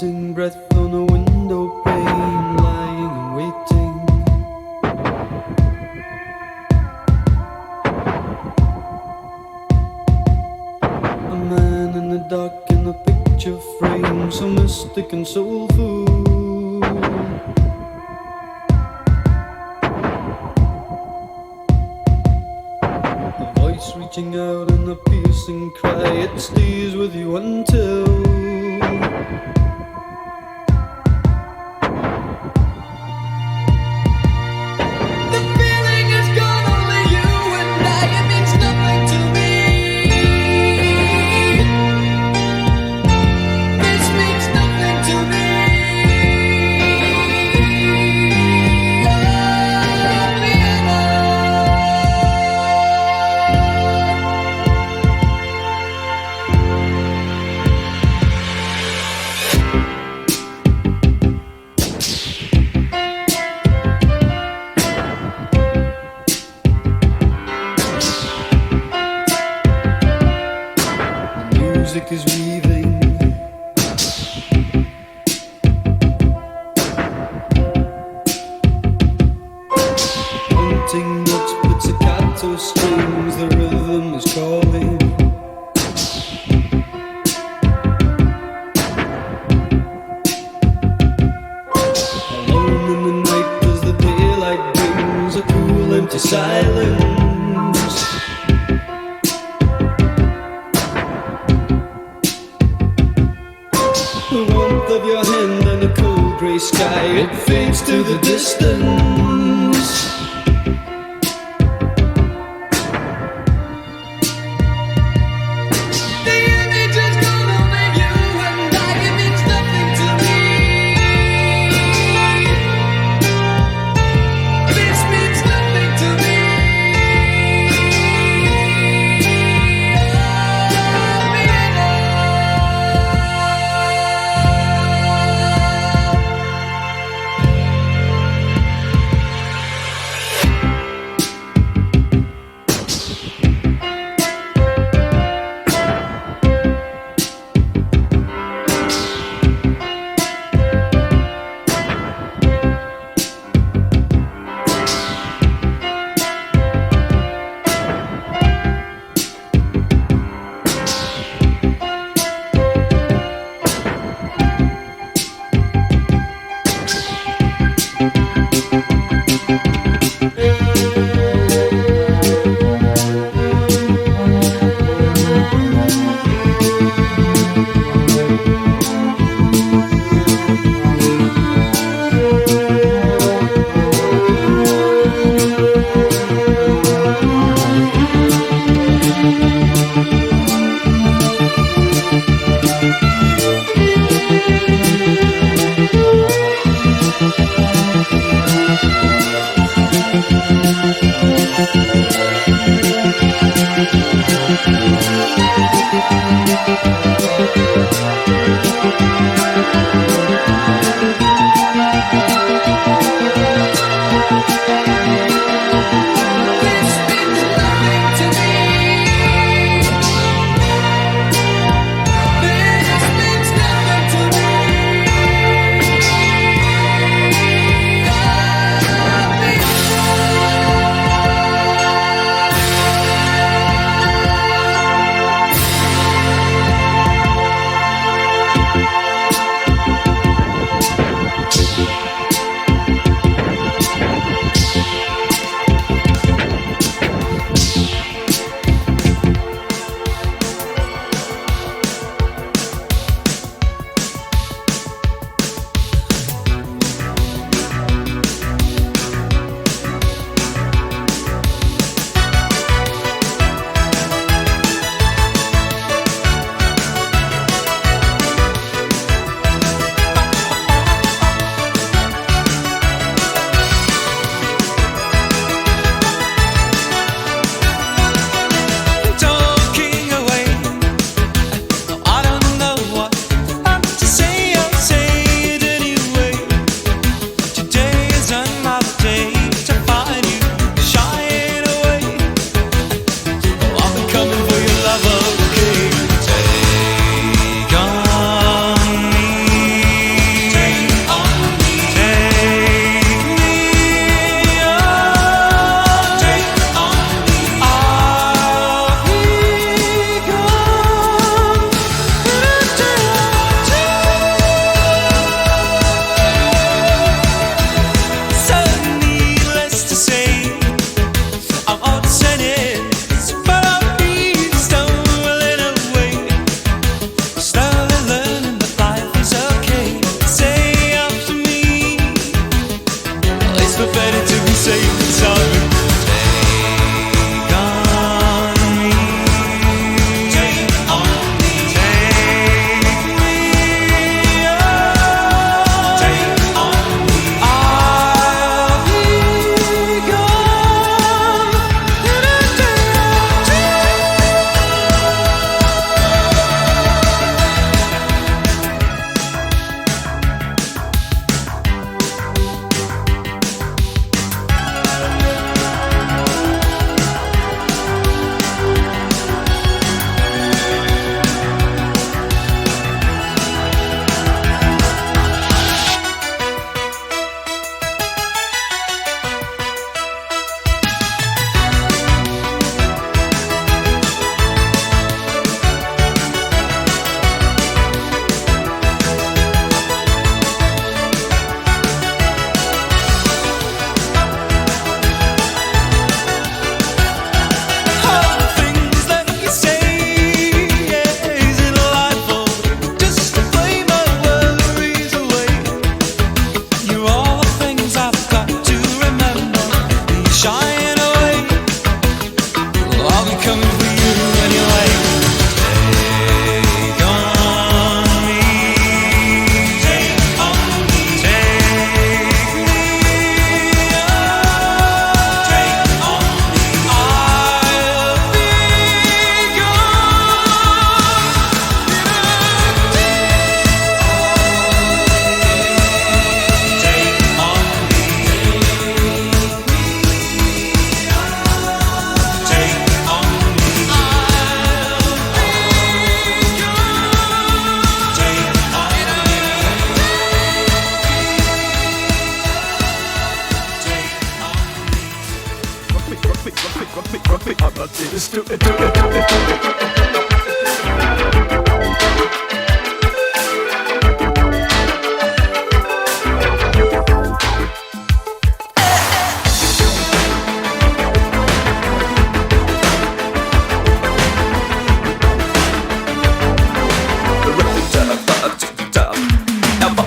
losing breath on a window pane, lying and waiting. A man in the dark in a picture frame, so mystic and soulful. A voice reaching out in a piercing cry, it stays with you until music is weaving. Hunting notes, pizzicato strings, the rhythm is calling. Alone in the night as the daylight brings a cool empty silence. The warmth of your hand and a cold grey sky, it fades to the distance.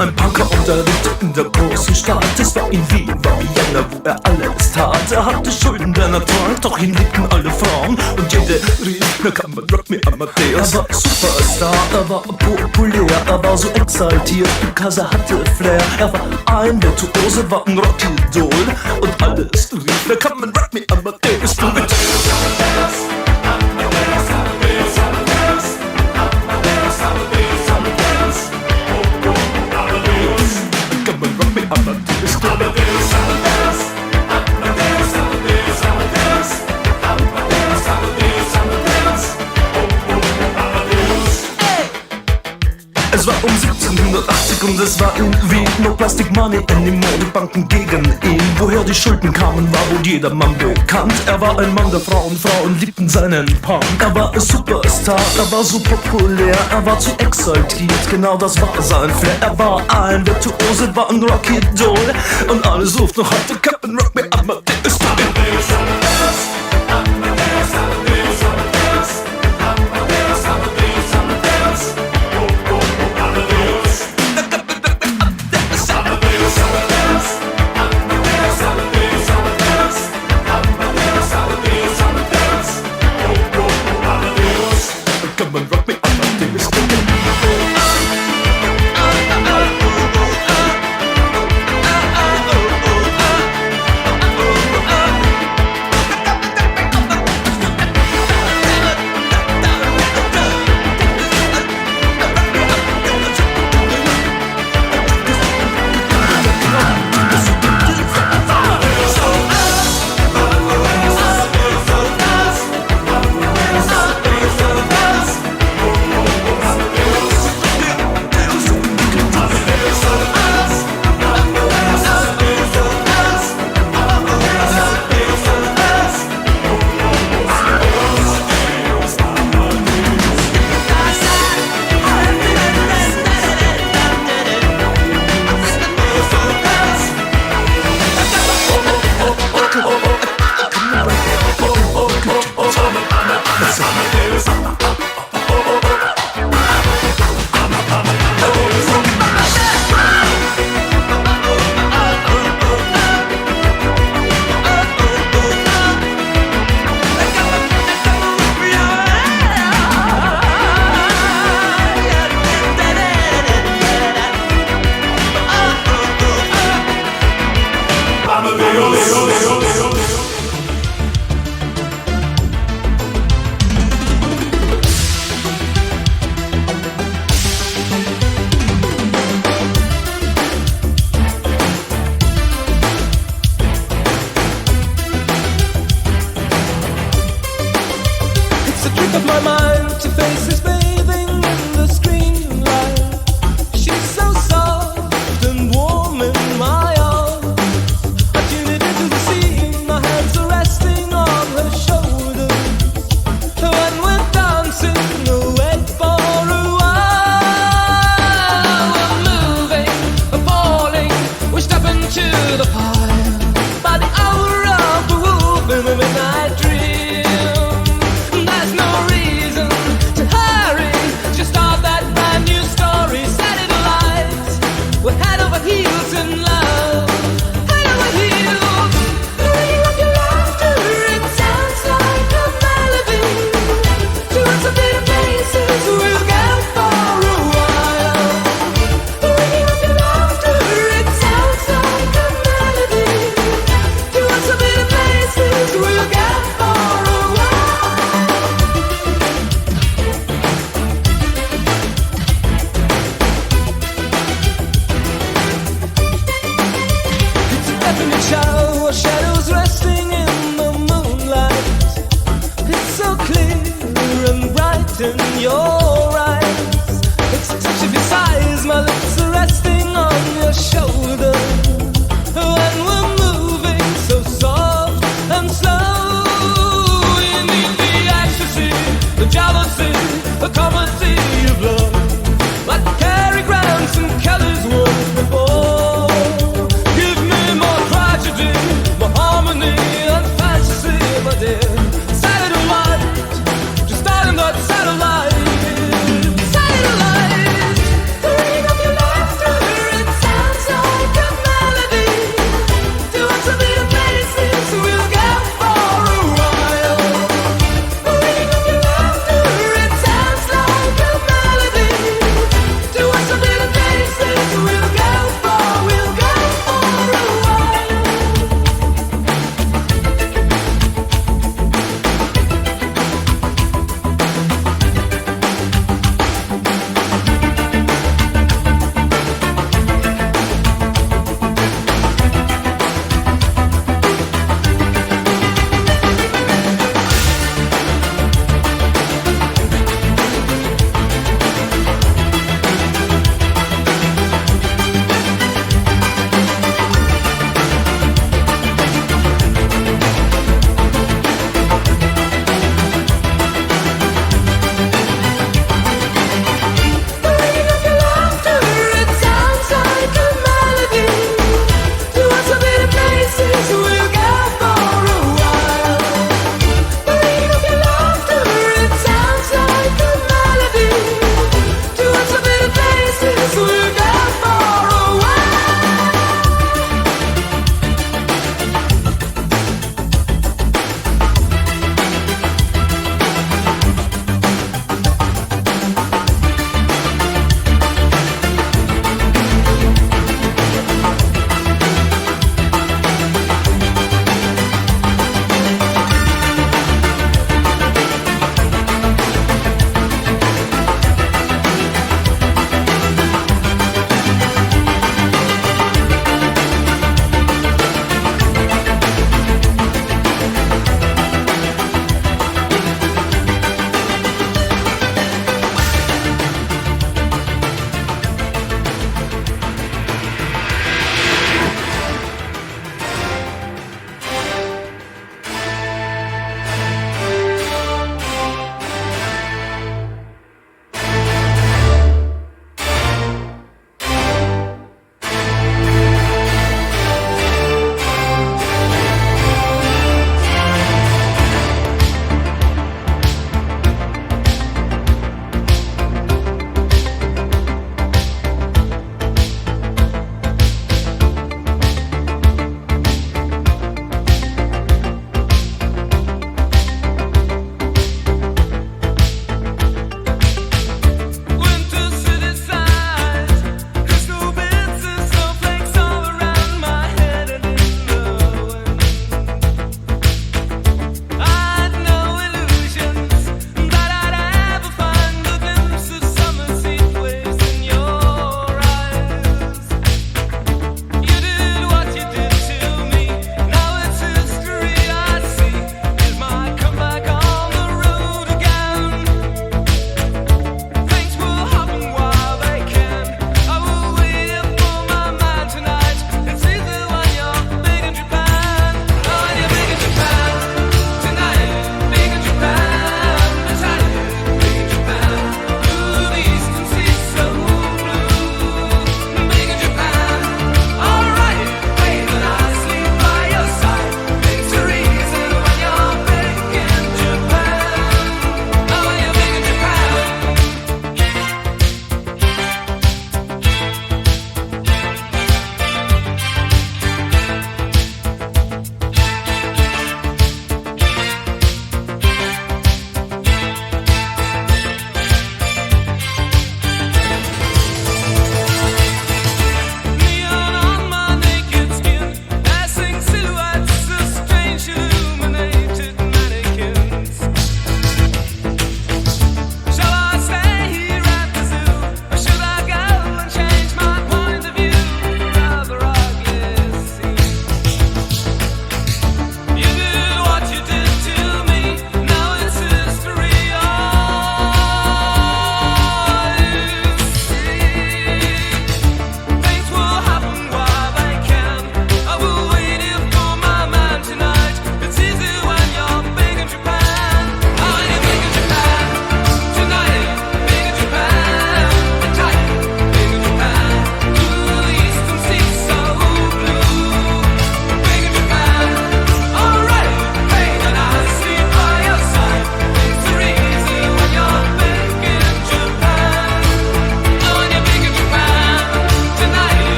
ein Punker und er lebte in der großen Stadt. Es war in Wien, war Vienna, wo er alles tat. Er hatte Schulden der Natur, doch ihn liebten alle Frauen. Und jede rief, na come and rock me Amadeus. Er war Superstar, er war populär, er war so exaltiert, because er hatte Flair. Er war ein Virtuose, war ein Rockidol. Und alles rief, na come and rock me Amadeus. Du mit Es war um 1780 und es war in Wien. No Plastic Money anymore, die Banken gegen ihn. Woher die Schulden kamen, war wohl jedermann bekannt. Er war ein Mann der Frauen, Frauen liebten seinen Punk. Er war ein Superstar, er war so populär, er war zu exaltiert, genau das war sein Flair. Er war ein Virtuose, war ein Rockidol. Und alle suchten noch heute Captain Rock Me Amadeus. Midnight dream. There's no reason to hide.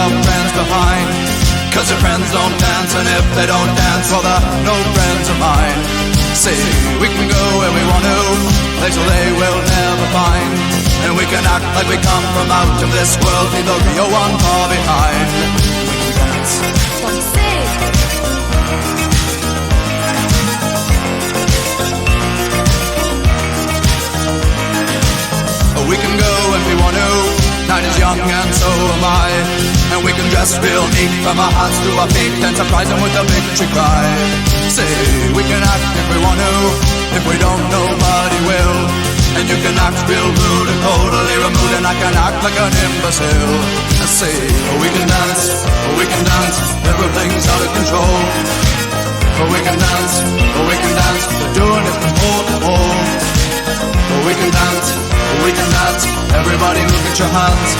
your friends behind. Cause your friends don't dance, and if they don't dance, well they're no friends of mine. See, we can go where we want to, places they will never find. And we can act like we come from out of this world, leave the real one far behind. We can dance. What do you say? We can go if we want to, night is young and so am I. And we can dress real neat from our hearts to our feet and surprise them with a victory cry. Say, we can act if we want to, if we don't nobody will. And you can act real rude and totally removed, and I can act like an imbecile. I say, we can dance, everything's out of control. We can dance, we're doing it from pole to pole. We can dance, everybody look at your hands.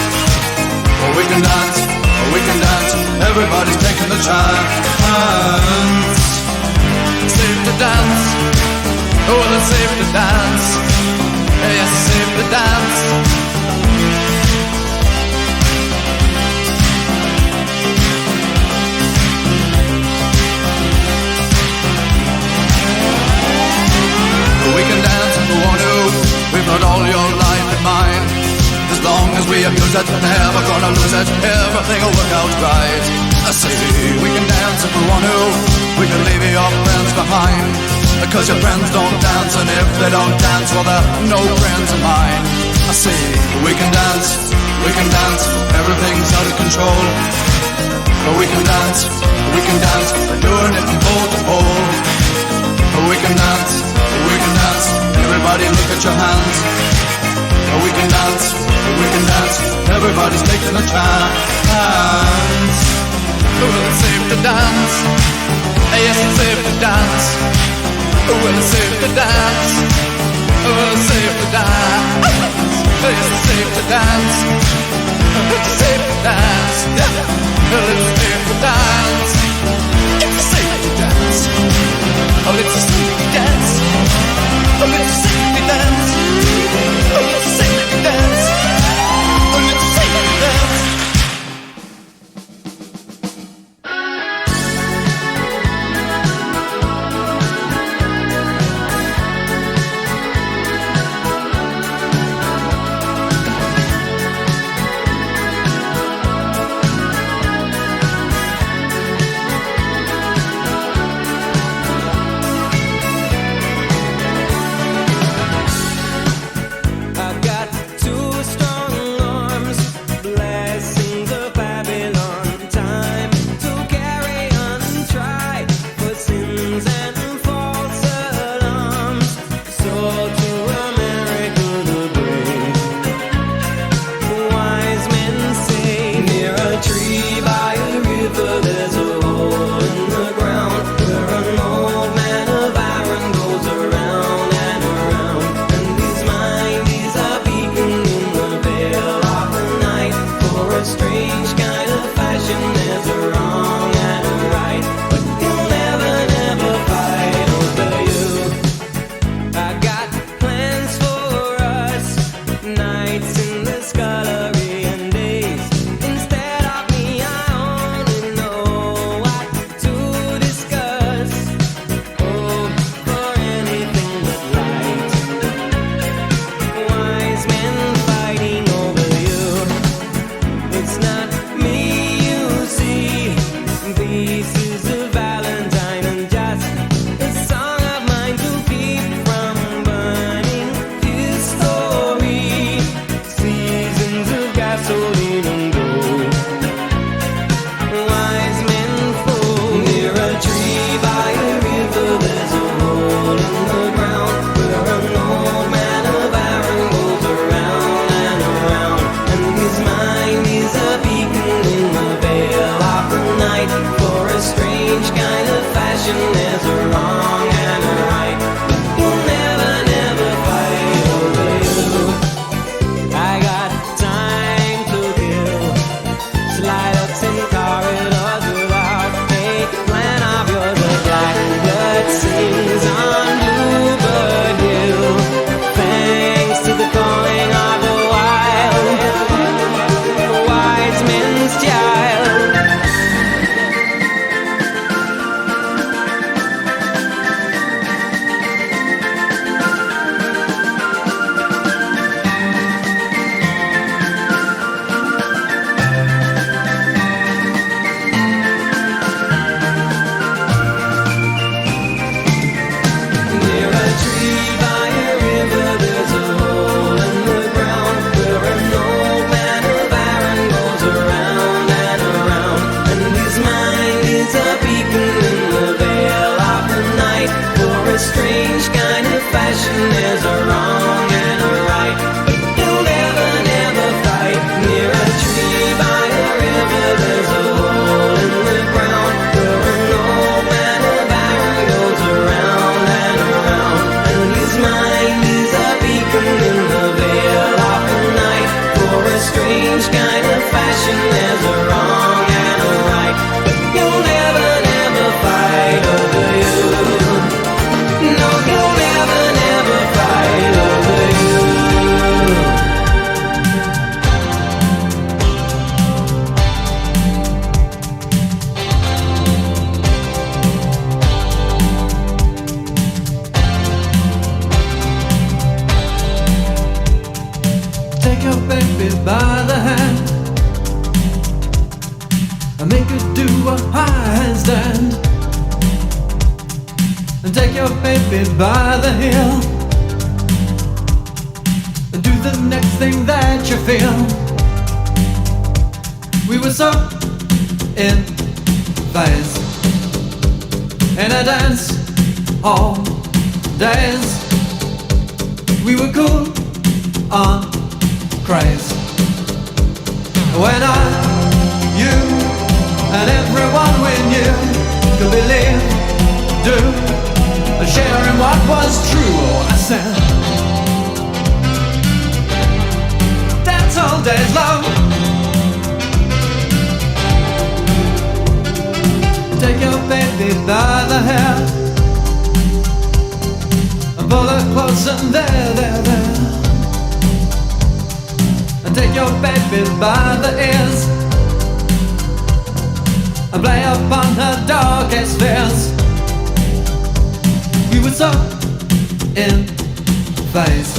We can dance, everybody's taking the chance. It's safe to dance, oh it's safe to dance. Yes, it's safe to dance. We can dance if we want to, we've got all your life in mind. As long as we abuse it, never gonna lose it, everything will work out right. I say, we can dance if we want to, we can leave your friends behind. Because your friends don't dance, and if they don't dance, well they're no friends of mine. I say, we can dance, everything's out of control. But we can dance, we're doing it from pole to pole. We can dance, everybody look at your hands. We can dance, everybody's taking a chance. Well, it's safe to dance, yes it's safe to dance. Well, it's safe to dance, well it's safe to dance. Yes, it's safe to dance, it's safe to dance. Well, it's safe to dance, it's safe to dance. Oh, it's a safety dance. Oh, it's a safety dance. Oh, it's a safety dance. Oh, it's a safety dance. Wise men's child. baby by the hand and make her do a high handstand, and take your baby by the heel and do the next thing that you feel. We were so in phase in a dance all days. We were cool on craze when you and everyone we knew could believe, do, sharing what was true. Oh, I said, dance all days long. Take your baby by the hair and pull her close and there. And take your baby by the ears and play upon her darkest fears. We were so in phase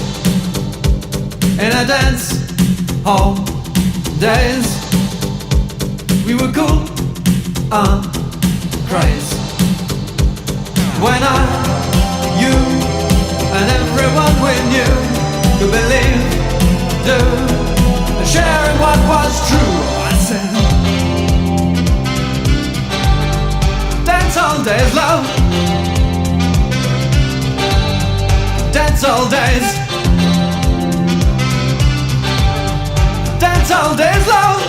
in a dance hall days. We were cool on craze when you and everyone we knew could believe, do, sharing what was true. I said, dance all days, love. Dance all days. Dance all days, love.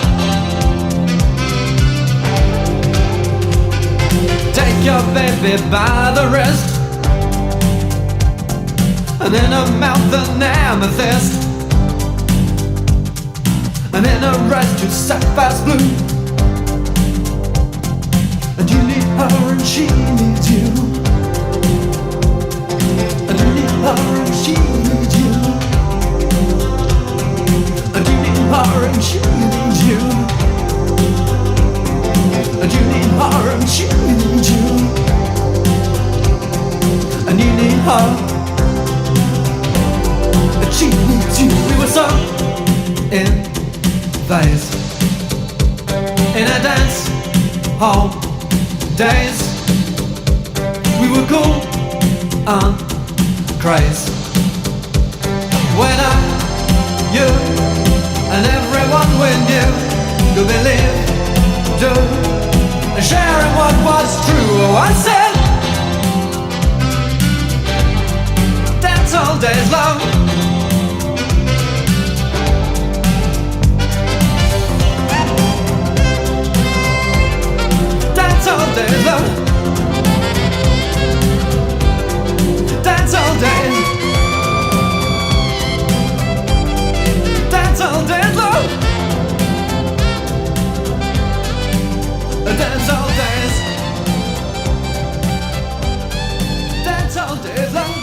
Take your baby by the wrist and in her mouth an amethyst, and in her eyes two sapphires blue. And you need her and she needs you, and you need her and she needs you, and you need her and she needs you, and you need her and she needs you, and you need her and she needs you. We were so in phase in a dance hall days. We were cool on craze when you and everyone we knew could believe, do, sharing what was true. Oh, I said, dance all days long. Dance all days long. Dance all days. Dance all days long. Dance all days. Dance all days long.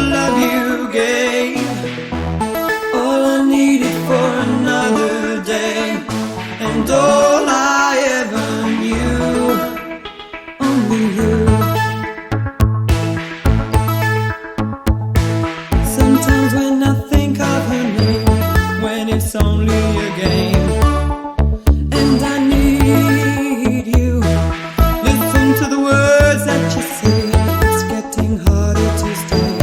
love you gave. All I needed for another day, and all I ever knew. Only you. Sometimes when I think of her name, when it's only a game, and I need you, listen to the words that you say. It's getting harder to stay.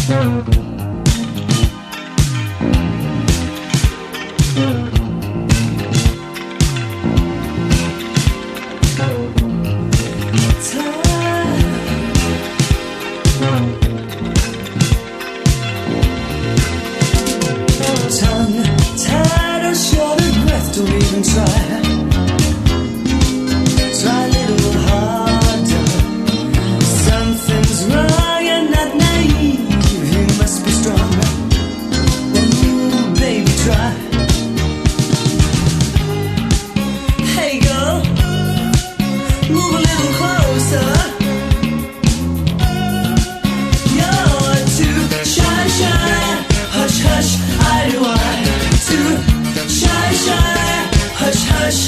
Tongue tied or short of breath, don't even try. Try a little harder. Something's wrong, you're not naive. You must be strong. Ooh, baby, try. Hey, girl, move a little closer. You're too shy, shy. Hush, hush, I do I. Too shy, shy. Hush, hush,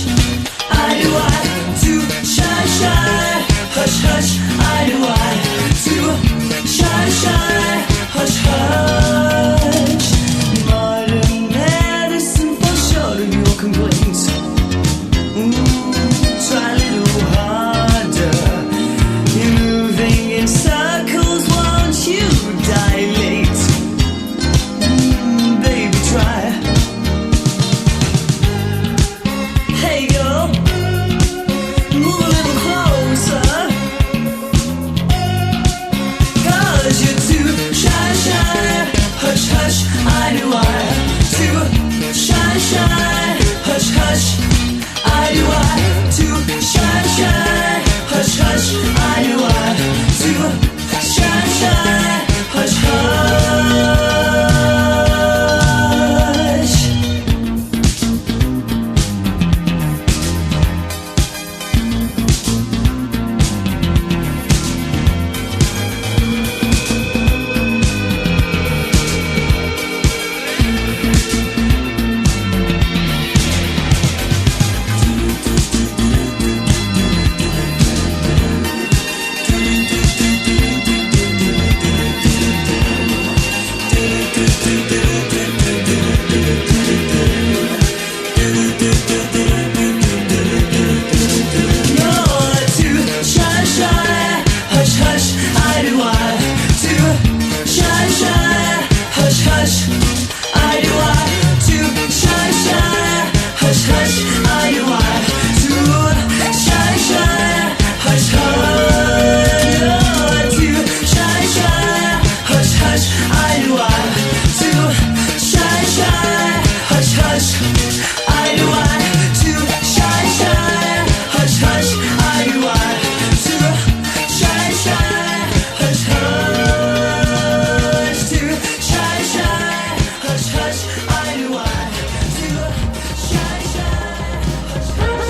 I do I. Too shy, shy. Hush, hush, I do I. Too shy, shy. Hush, hush. Modern medicine for sure of your complaints. Try a little harder. You're moving in circles, won't you dilate? Baby, try. Hey, girl, move a little closer. 'Cause you're too shy, shy. Hush, hush, I do I. Too shy, shy. Hush, hush, I do I. Too shy, shy. Hush, hush, I do I. Too shy, shy. Hush, hush. You're too shy, shy. Hush, hush, I do I. Too shy, shy. Hush, hush, I do I. Too shy, shy. Hush, hush, I do I. Too shy, shy. Hush, hush. You're too shy, shy. Hush, hush, I do I. Too shy, shy. Hush, hush, I do I. Too shy, shy. Hush, hush, I do I. Too shy, shy. Hush, hush. Too shy, shy. Hush, hush, I do I. Too shy, shy. Hush, hush.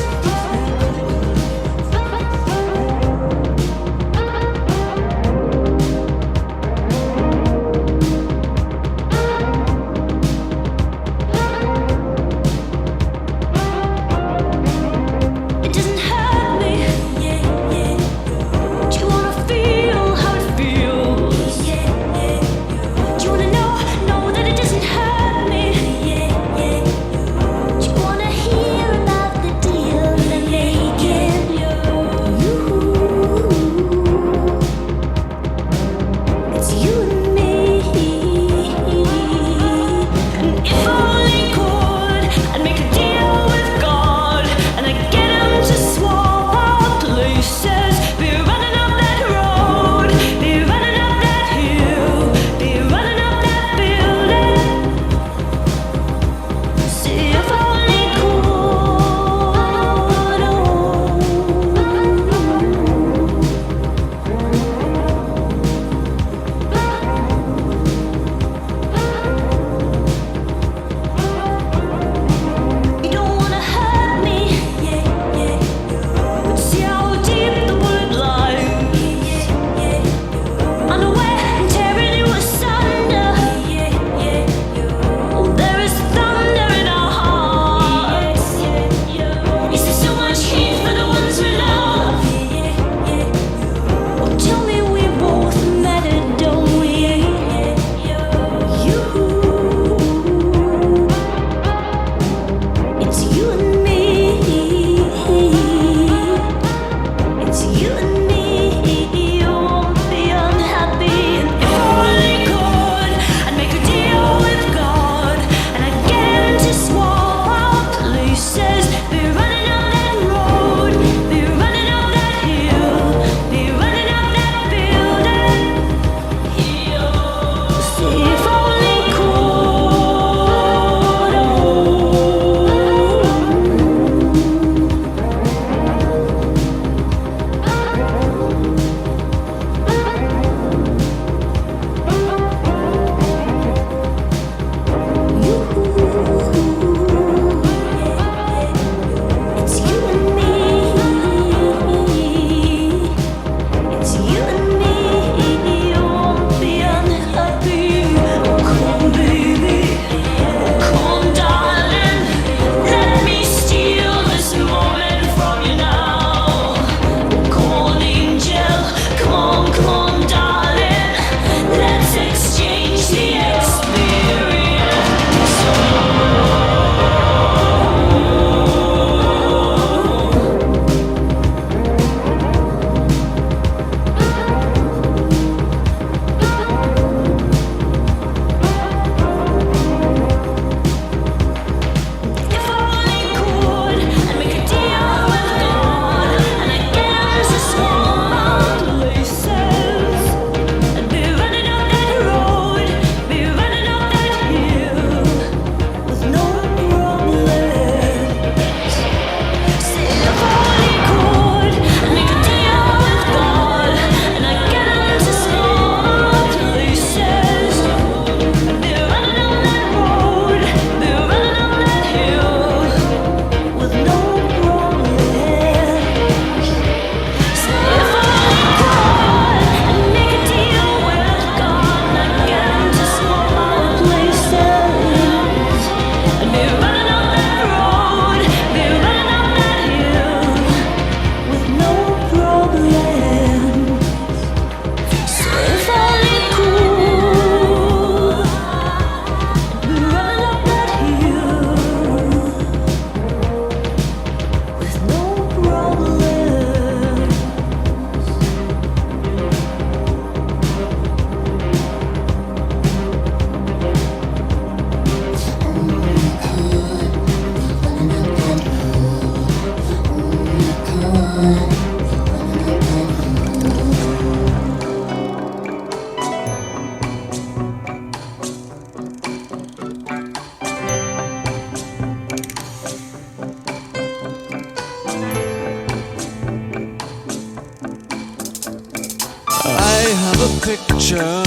picture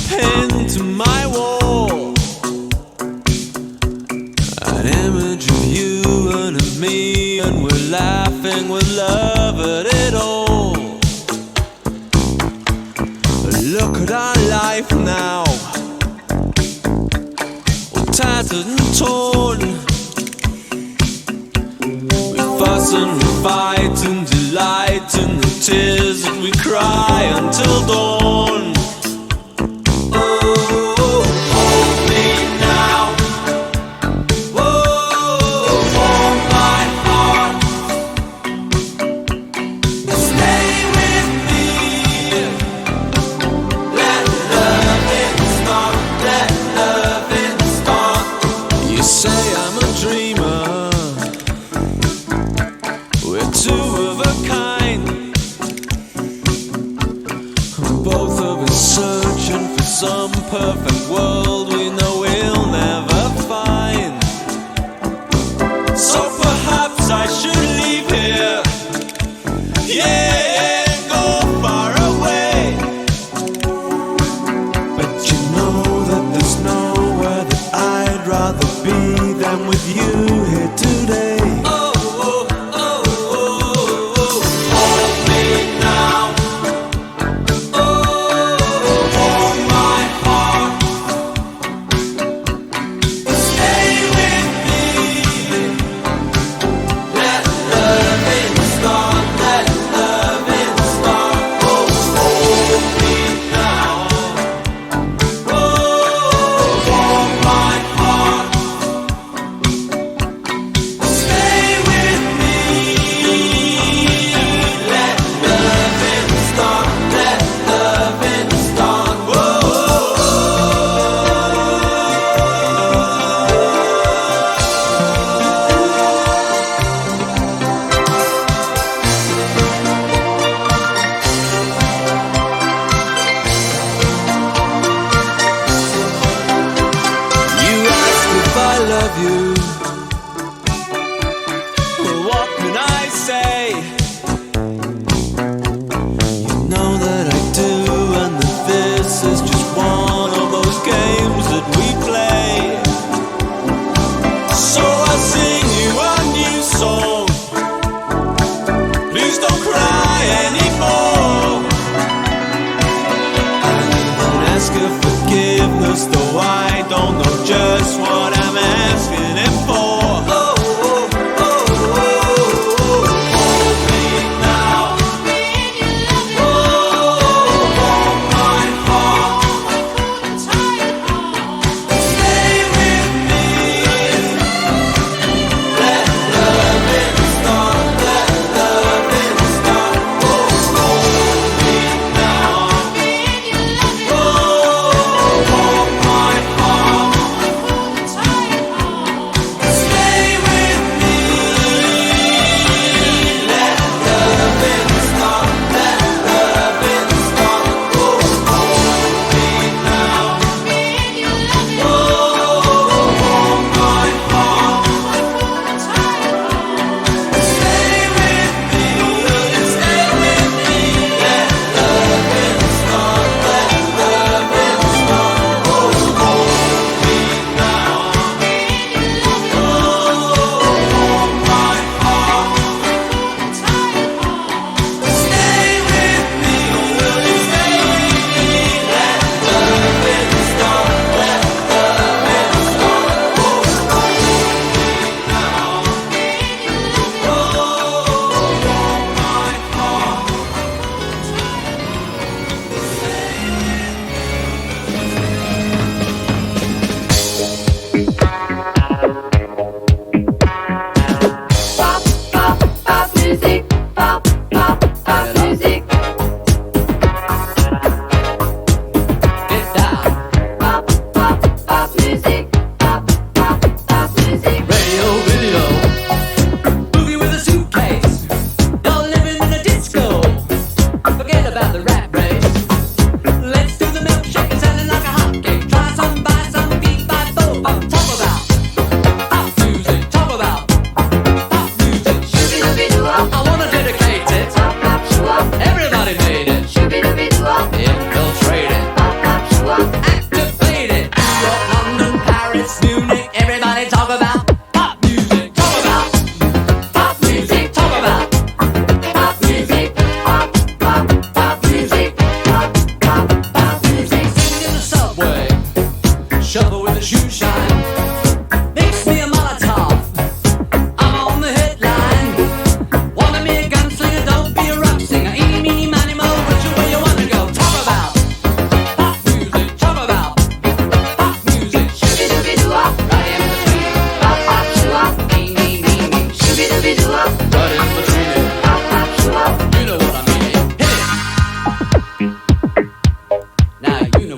pinned to my wall, an image of you and of me, and we're laughing with love at it all. Look at our life now, all tattered and torn. We fuss and we fight and delight in the tears that we cry until dawn. Oh, hold me now. Oh, hold my heart. Stay with me. Let loving start. Let loving start. You say I'm a dreamer. We're two of a kind. Both of us searching for some perfect world we know we'll never find. So perhaps I should leave here, yeah, and go far away. But you know that there's nowhere that I'd rather be than with you here today. You. What can I say? You know that I do, and that this is just one of those games that we play. So I sing you a new song. Please don't cry anymore. I even ask your forgiveness, though I don't know just what I'm asking it for. My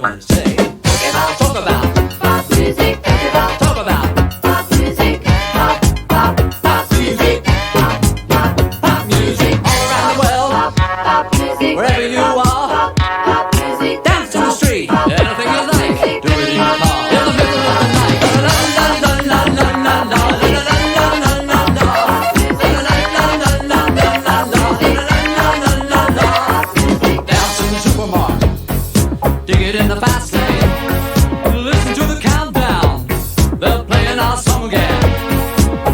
want to say. Talk about Pop music. talk about Pop music. Pop music. pop music all around the world, Pop music. wherever you are. Pop music. Dance in the street, anything you like. Do it in your car, in the middle of the night. La la la la la la la la la la la la la la. Dance in the supermarket, dig it in the fast lane. Listen to the countdown, they're playing our song again.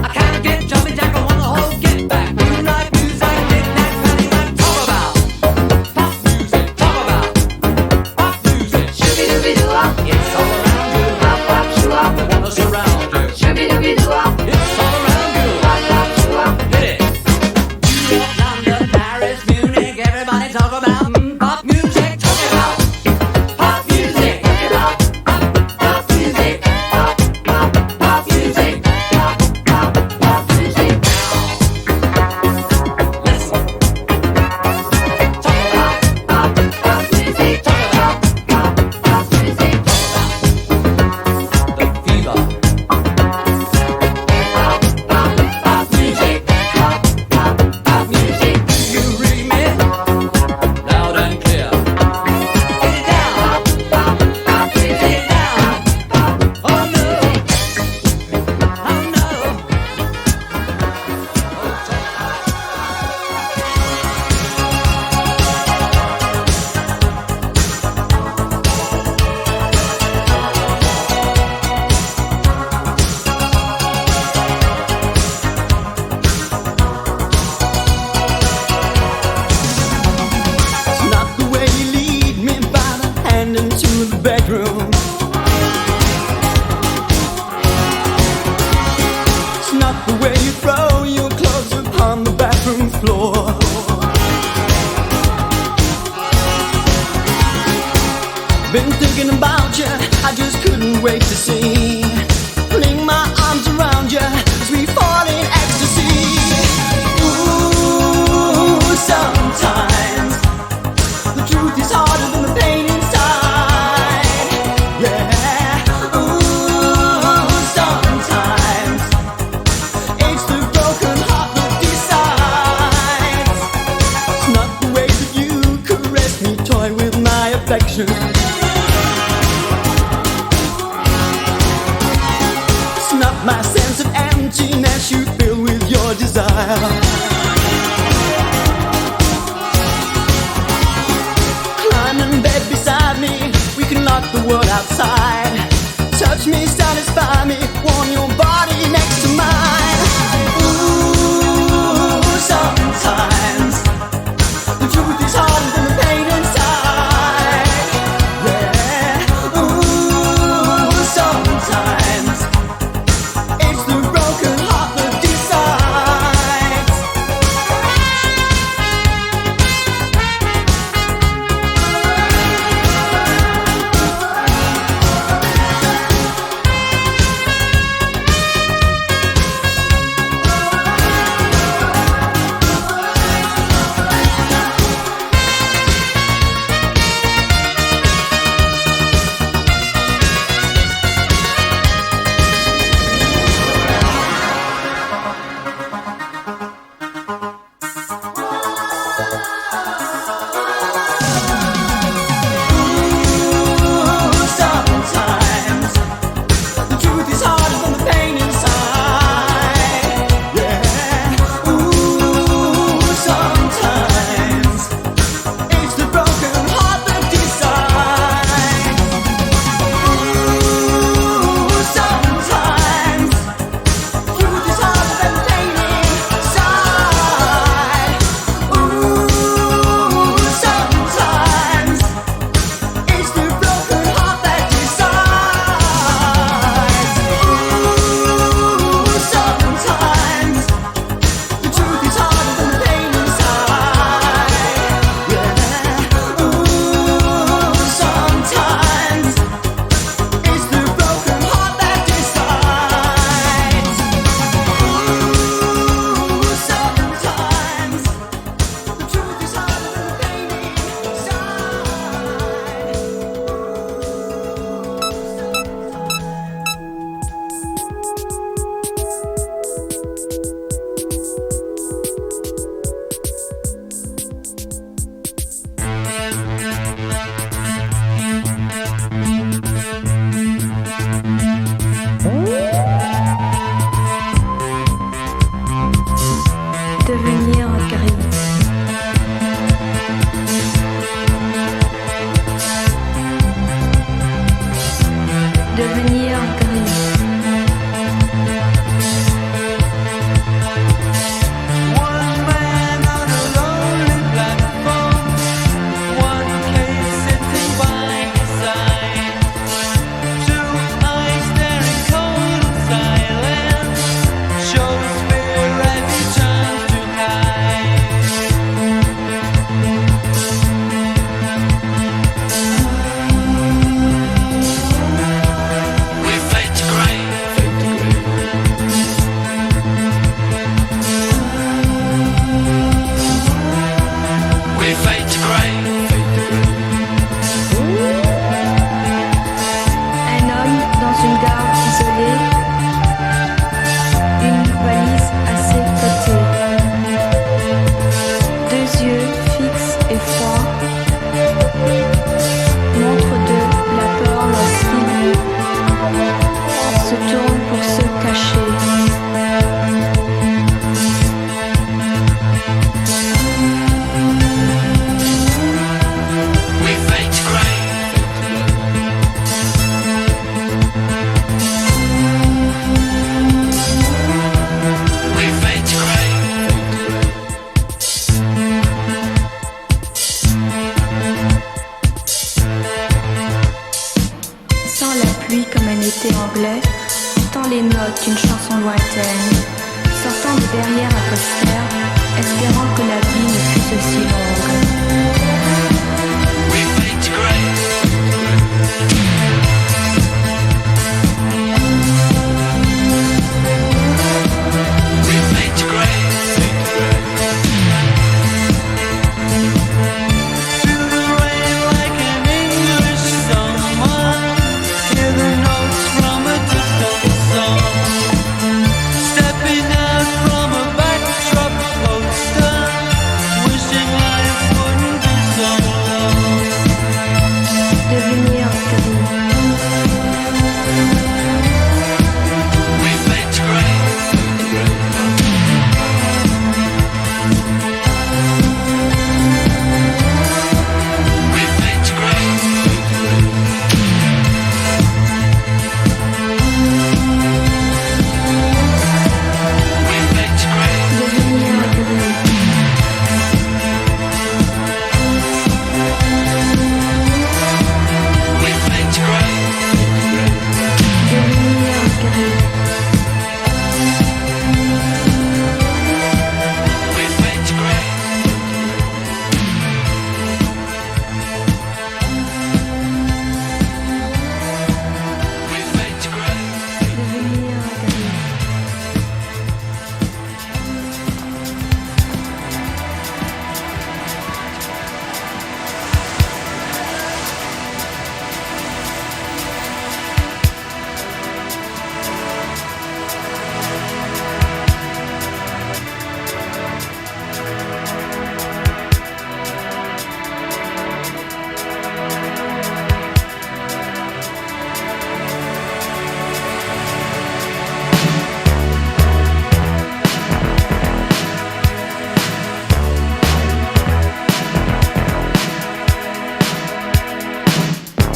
I can't get jumping jack, I want the whole get back. Moonlight music, knick-knack, paddywhack. Talk about pop music, talk about pop music. Shooby-dooby-doo-wop. It's all around you, Pop, pop, shoo-wop. wanna surround you. Shooby-dooby-doo-wop. It's all around you, Pop, pop, shoo-wop. hit it. New York, London, Paris, Munich, everybody talk about pop music. Talk about pop music. Pop music. Pop music. Pop music. Listen, talk about Pop music. talk about Pop music. the fever. Pop music. Pop music. You read me loud and clear. Get it down, Pop get music. it down. Oh no, oh no. It's not the way you lead me by the hand into the bedroom. It's not the way you throw your clothes upon the bathroom floor. Been thinking about you, I just couldn't wait to see. Putting my arms around you as we fall in ecstasy. Ooh, sometimes the truth is harder than the pain inside. Yeah. Ooh, sometimes it's the broken heart that decides. It's not the way that you caress me, toy with my affection. It's not my sense of emptiness you fill with your desire. Climb in bed beside me, we can lock the world outside. Touch me, satisfy me, warm your body next to mine. Ooh, sometimes the truth is harder than the pain inside. Yeah. Ooh, sometimes it's the broken heart that decides. été anglais, entend les notes d'une chanson lointaine, sortant des derrière un poster, espérant que la vie ne fût aussi longue. We fade to grey. We fade to grey. Through the rain like an English summer, hear the notes from a distant song. Stepping out from a backdrop poster, wishing life wouldn't be so long. Devenir gris. We fade to grey. We fade to grey. We fade to grey. Devenir gris. We fade to grey. Devenir gris. We fade to grey. We fade to grey. Devenir gris.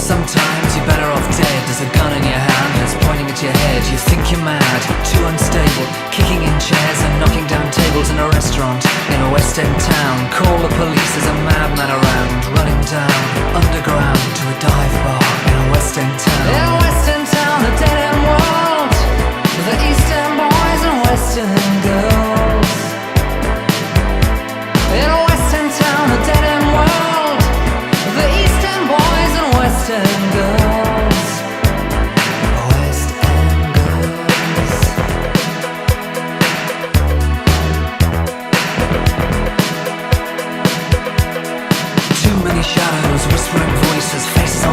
Sometimes you're better off dead. There's a gun in your hand that's pointing at your head. You think you're mad, too unstable, kicking in chairs and knocking down tables in a restaurant in a West End town. Call the police, there's a madman around, running down underground to a dive bar in a West End town. In a West End town, a dead end world, the East End boys and West End girls. In a West End town, a dead end world, the East End boys and West End girls. West End girls. Too many shadows, whispering voices, faces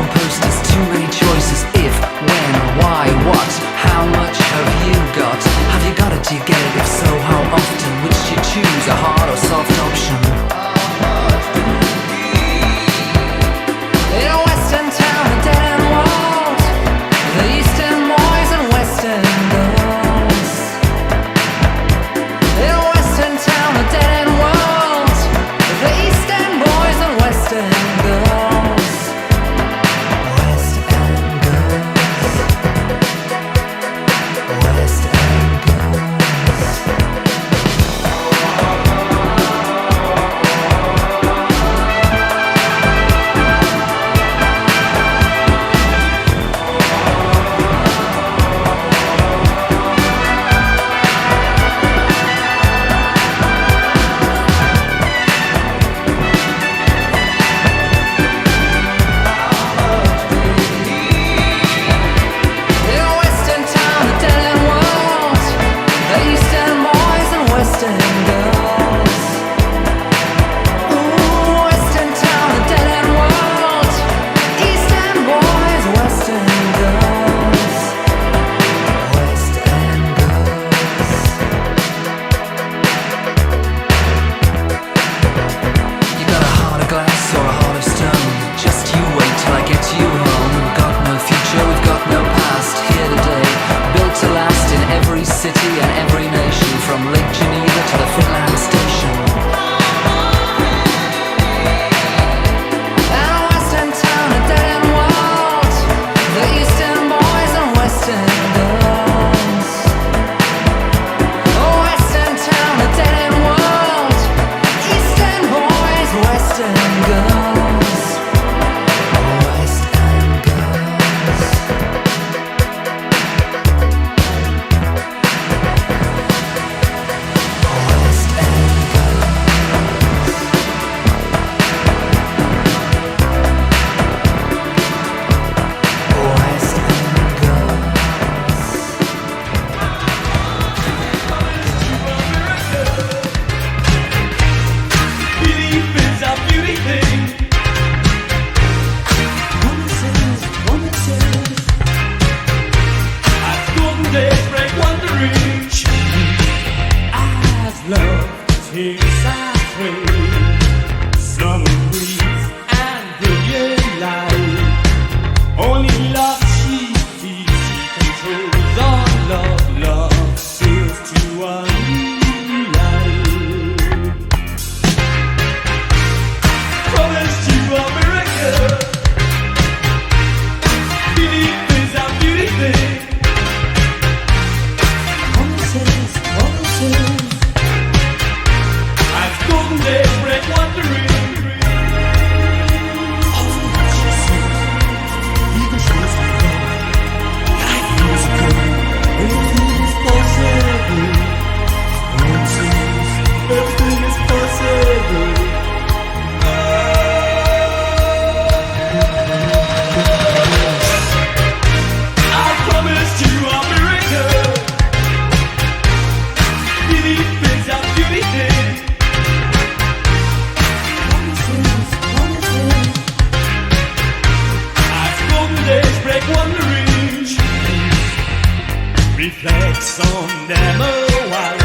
reflects on them a while.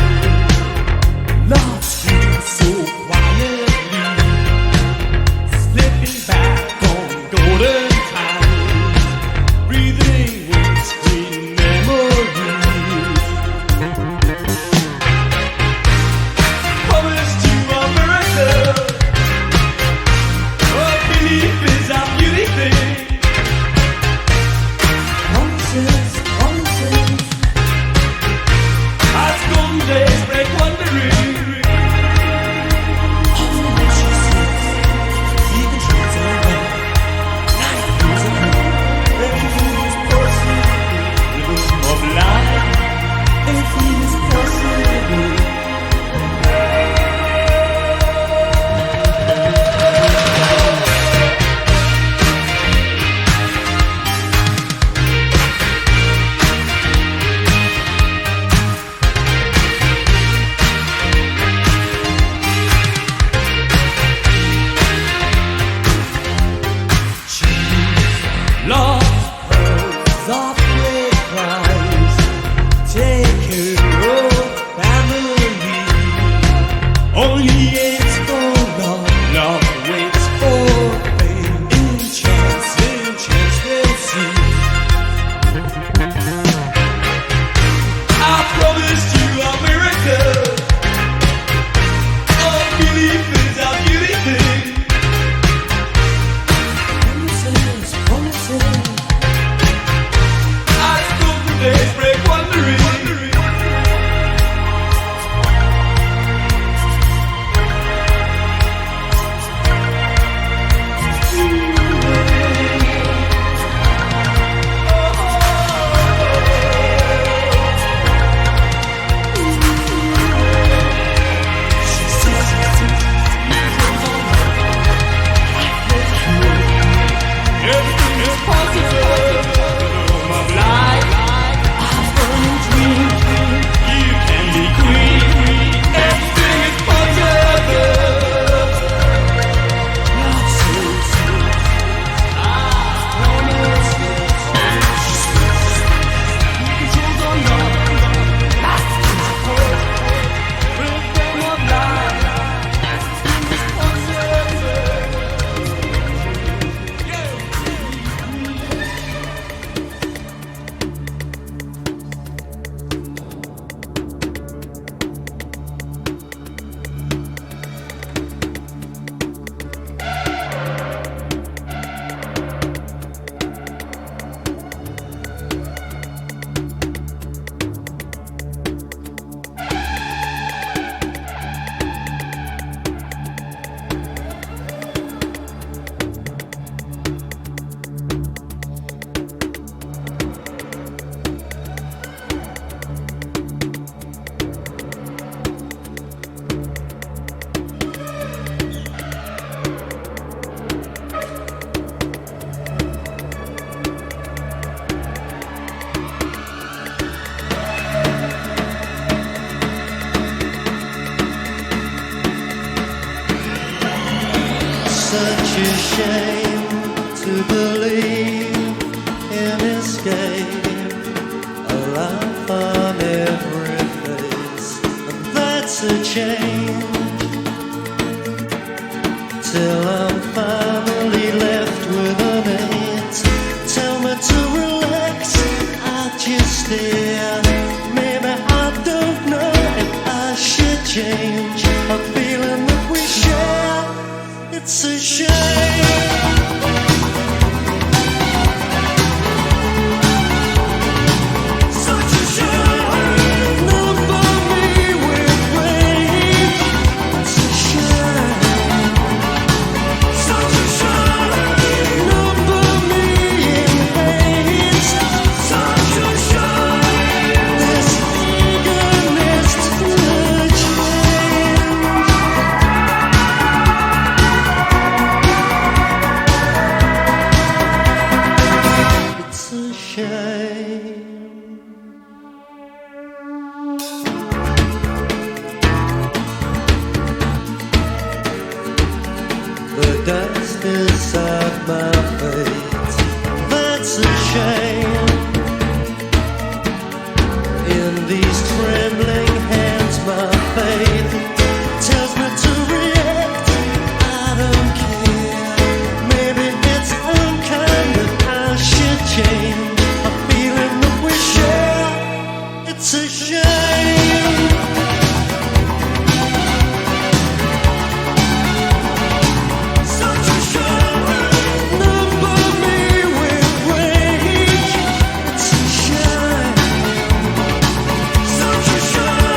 Love sleeps so quietly, slipping back on golden times, breathing with sweet memories. Promised you a miracle, oh, belief is a beauty thing. Promises, promises, as golden days break wondering. Only when she sees, even dreams are away. Life goes on, everything is possible. Rhythm of life, everything is possible. Lost pearls of great price, take care of family. Only it's for love waits for fame. In chance we'll see. I promised you a miracle. Oh, belief is a beauty thing. Promises, promises. As golden days break wondering. Everything is possible. Rhythm of life. I've got a dream. You can be queen. Everything is possible. Love so sweet. I promise you. You can choose on love. Life is perfect. Rhythm of life. Everything is possible. Such a shame to believe in escape, a laugh on every face, and that's a change. Till I'm finally left with a mate. Tell me to relax, I just stare. Maybe I don't know if I should change. A feeling that we share, it's a shame. Such a shame. Number me with rage. It's a shame. Such a shame. Number me in hate. Such a shame. This eagerness to change. It's a shame. The dust inside my face, that's a shame. these trembling hands, my faith tells me to react. I don't care. Maybe it's unkind that I should change a feeling that we share. It's a shame. Such a shame. Number me with rage. It's a shame. Such a shame.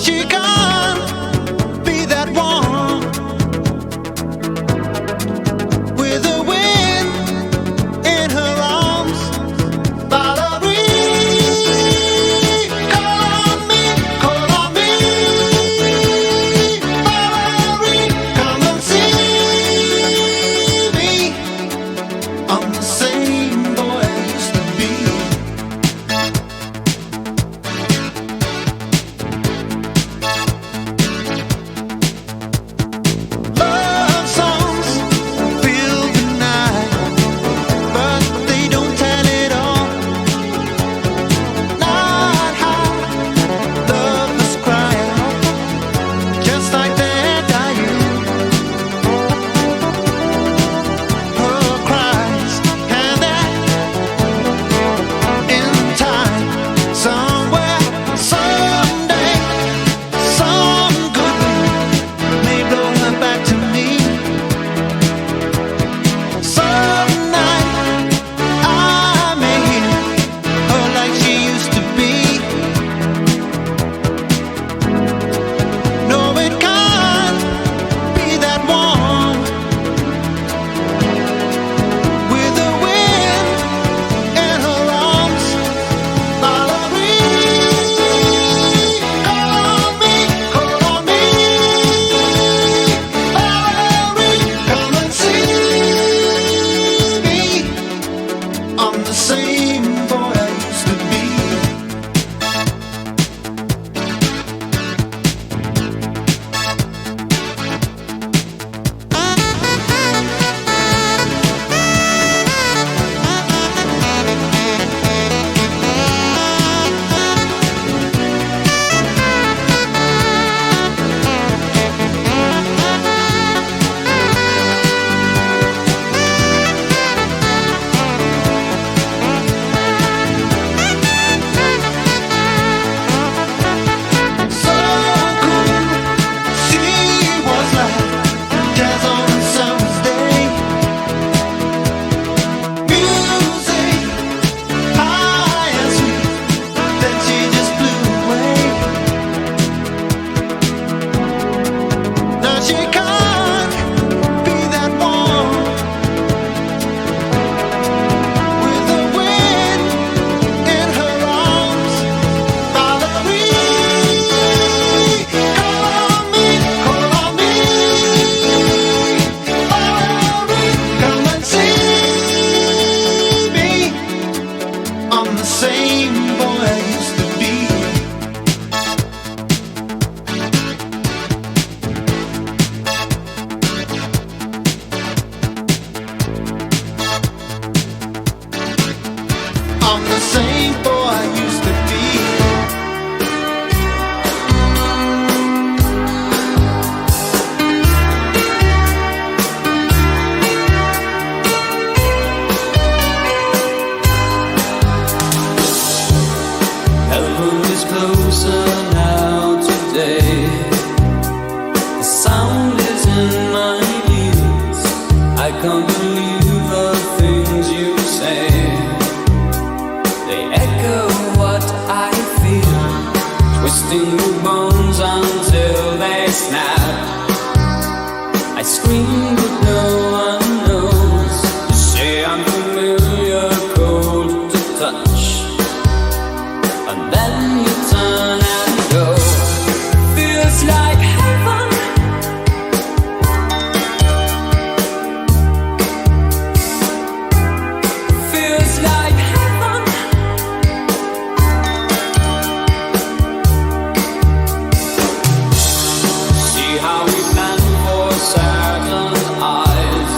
she can't be that one with the wind in her arms. Valerie, call on me, Valerie, come and see me. I'm the same boy I used to be. Love songs fill the night, but they don't tell it all. Not how lovers cry out, just like their dying. Her cries, and that in time, somewhere, someday, some good wind may blow her back to me. Some night I may hear her like she used to be. No, it can't be that one with the wind in her arms. Valerie, call on me, Valerie, come and see me. I'm the same boy I used to be. So cool, she was like jazz on a summer's day. Music high and sweet, then she just blew away. Now she can't be that one with the wind in her arms. Valerie, call on me, Valerie, come and see me. I'm the same boy I used to be. I'm the same boy I used to be. Heaven is closer now today. The sound is in my ears. I can't believe the things you say. They echo what I feel, twisting the bones until they snap. I scream but no one knows. You say I'm familiar, cold to touch, and then you turn and go. Feels like heaven. Feels like heaven. See how we plan for Saturn eyes.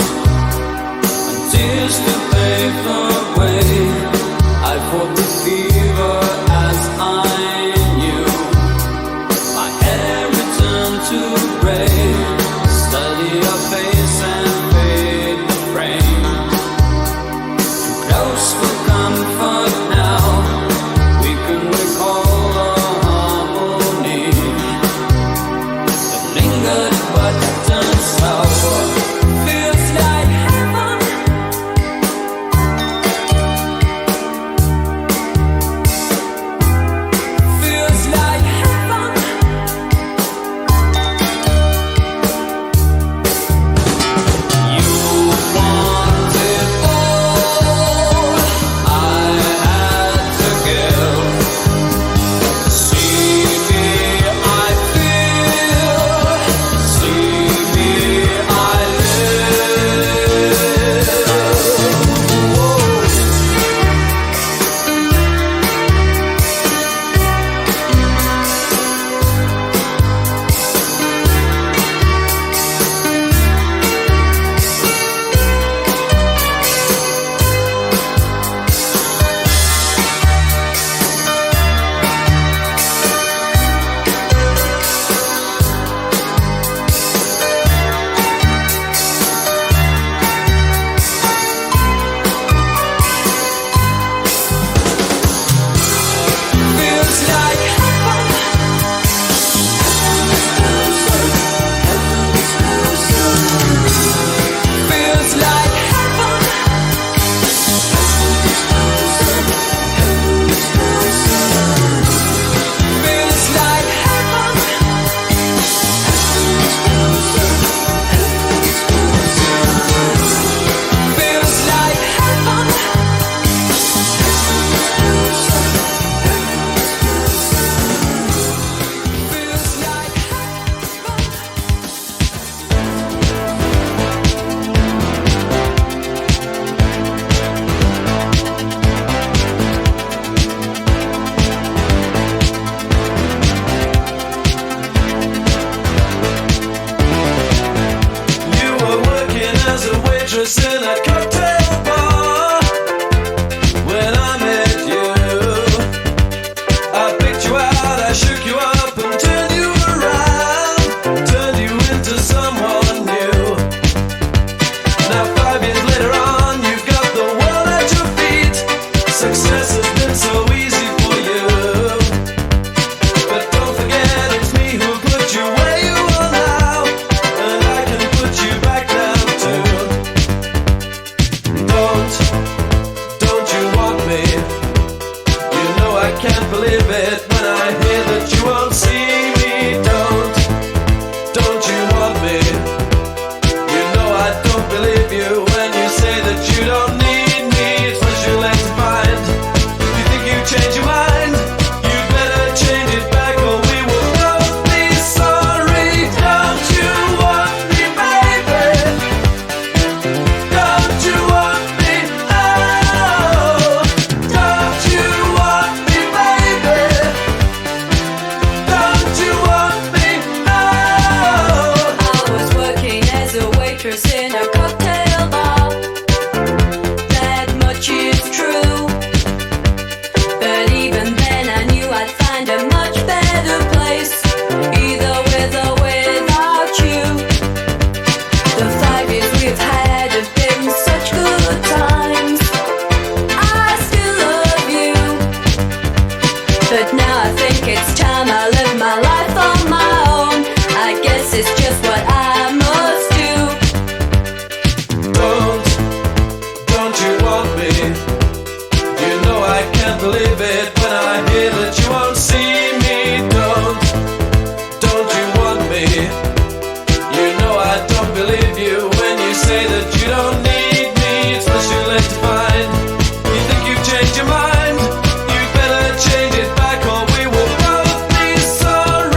that you won't see me. Don't you want me? You know I don't believe you when you say that you don't need me. It's much too late to find. You think you change your mind? You'd better change it back or we will both be sorry. Don't you want me, baby? Don't you want me? Oh, don't you want me, baby? Don't you want me? Oh. I was working as a waitress in a cocktail bar. That much is true. But even then I knew I'd find a much better place, either with or without you. The 5 years we've had have been such good times. I still love you, but now I think it's time I live my life on my own. I guess it's just what I must do. Don't you want me? You know I can't believe it when I hear that you won't see me. Don't you want me? You know I don't believe you when you say that you don't need me. It's much too late to find. You think you've changed your mind? You better change it back or we will both be sorry.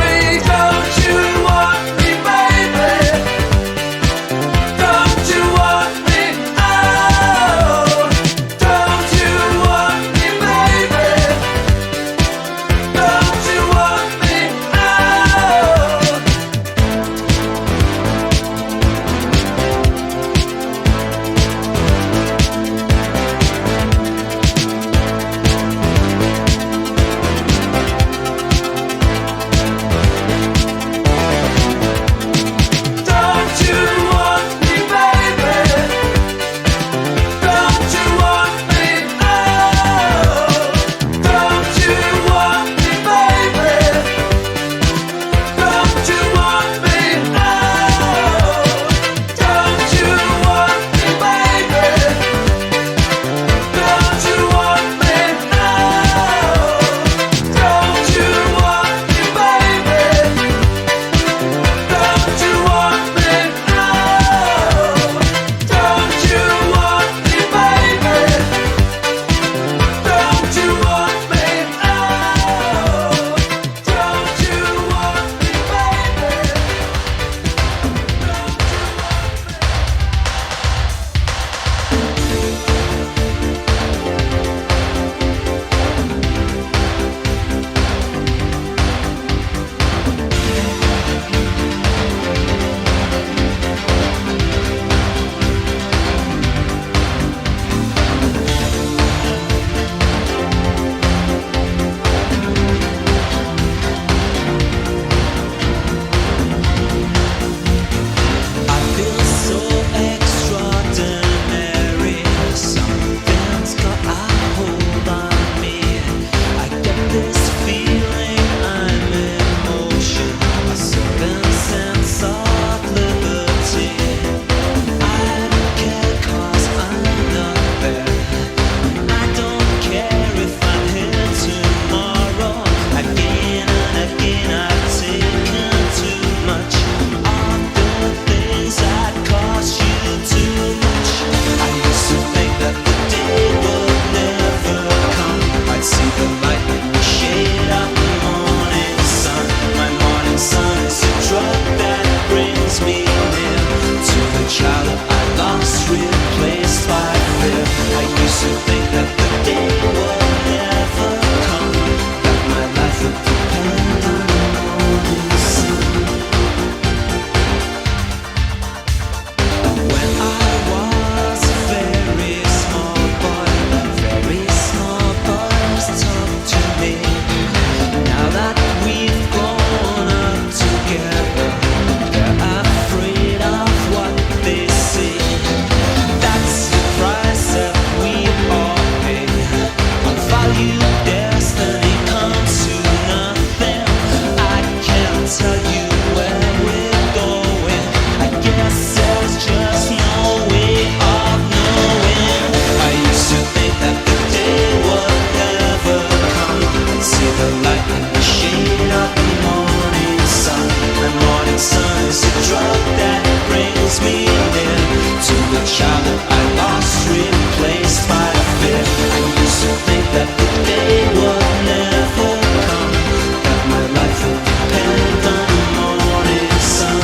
drug that brings me near to the child that I lost, replaced by fear. I used to think that the day would never come, that my life would depend on the morning sun.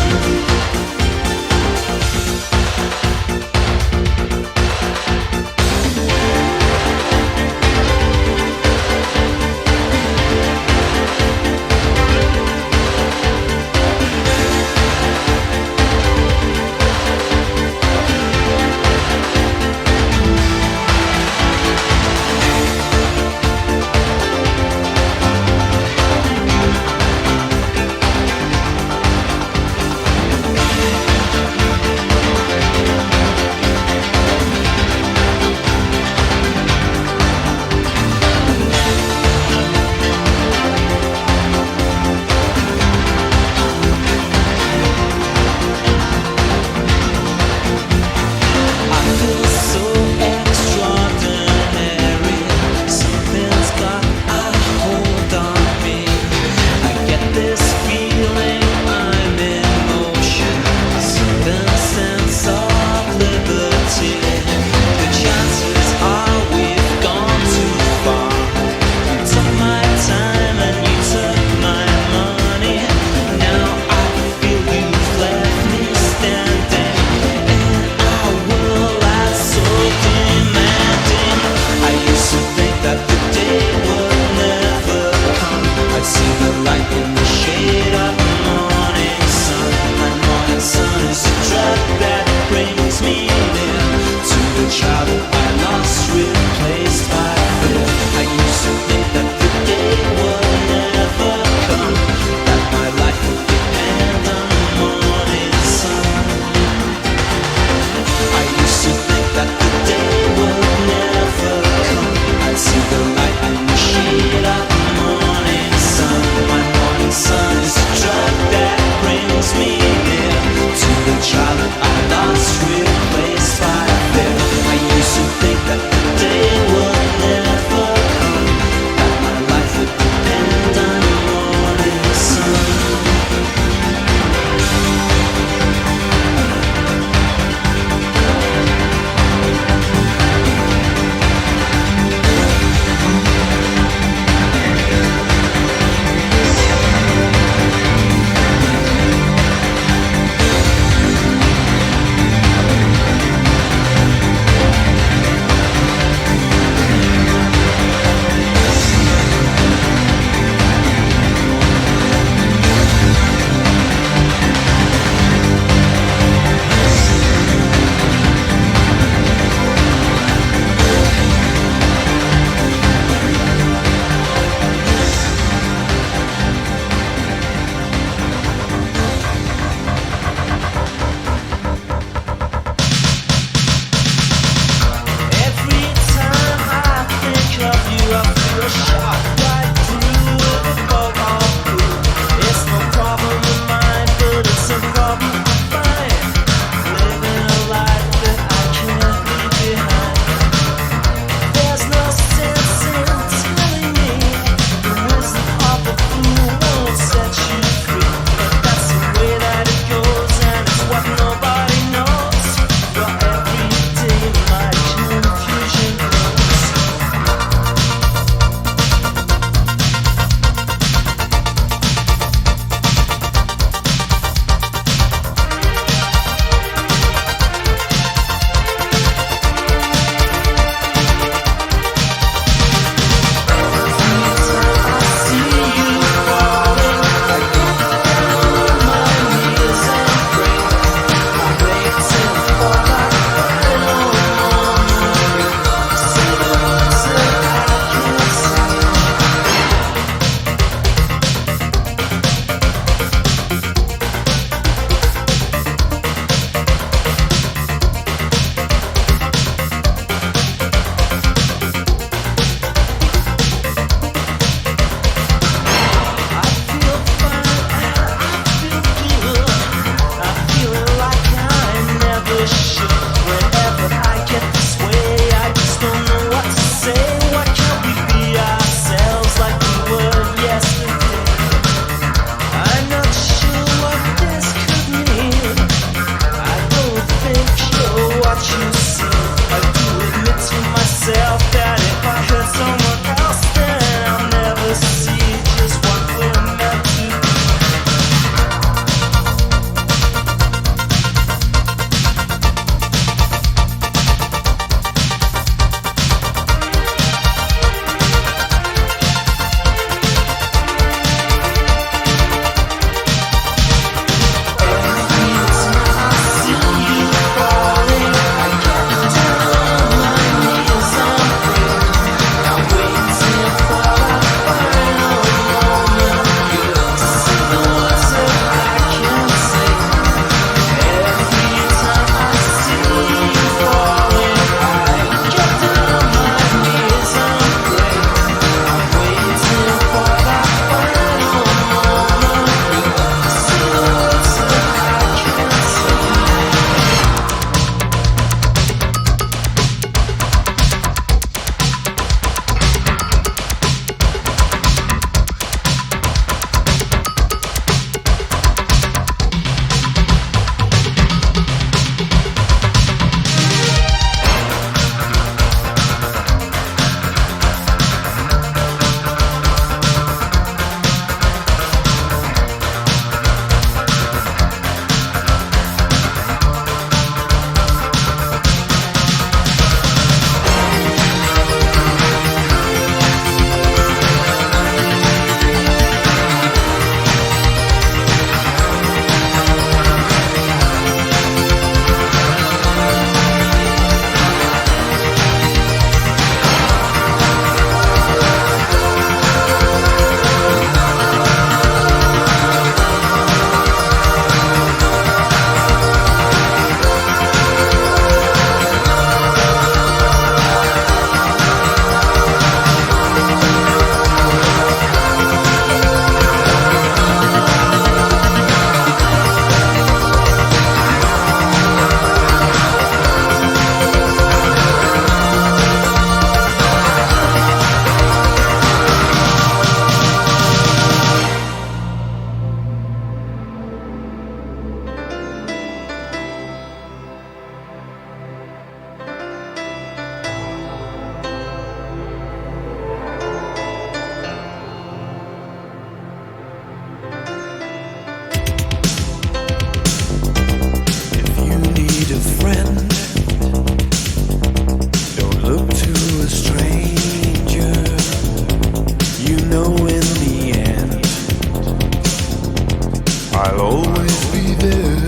I'll always be there.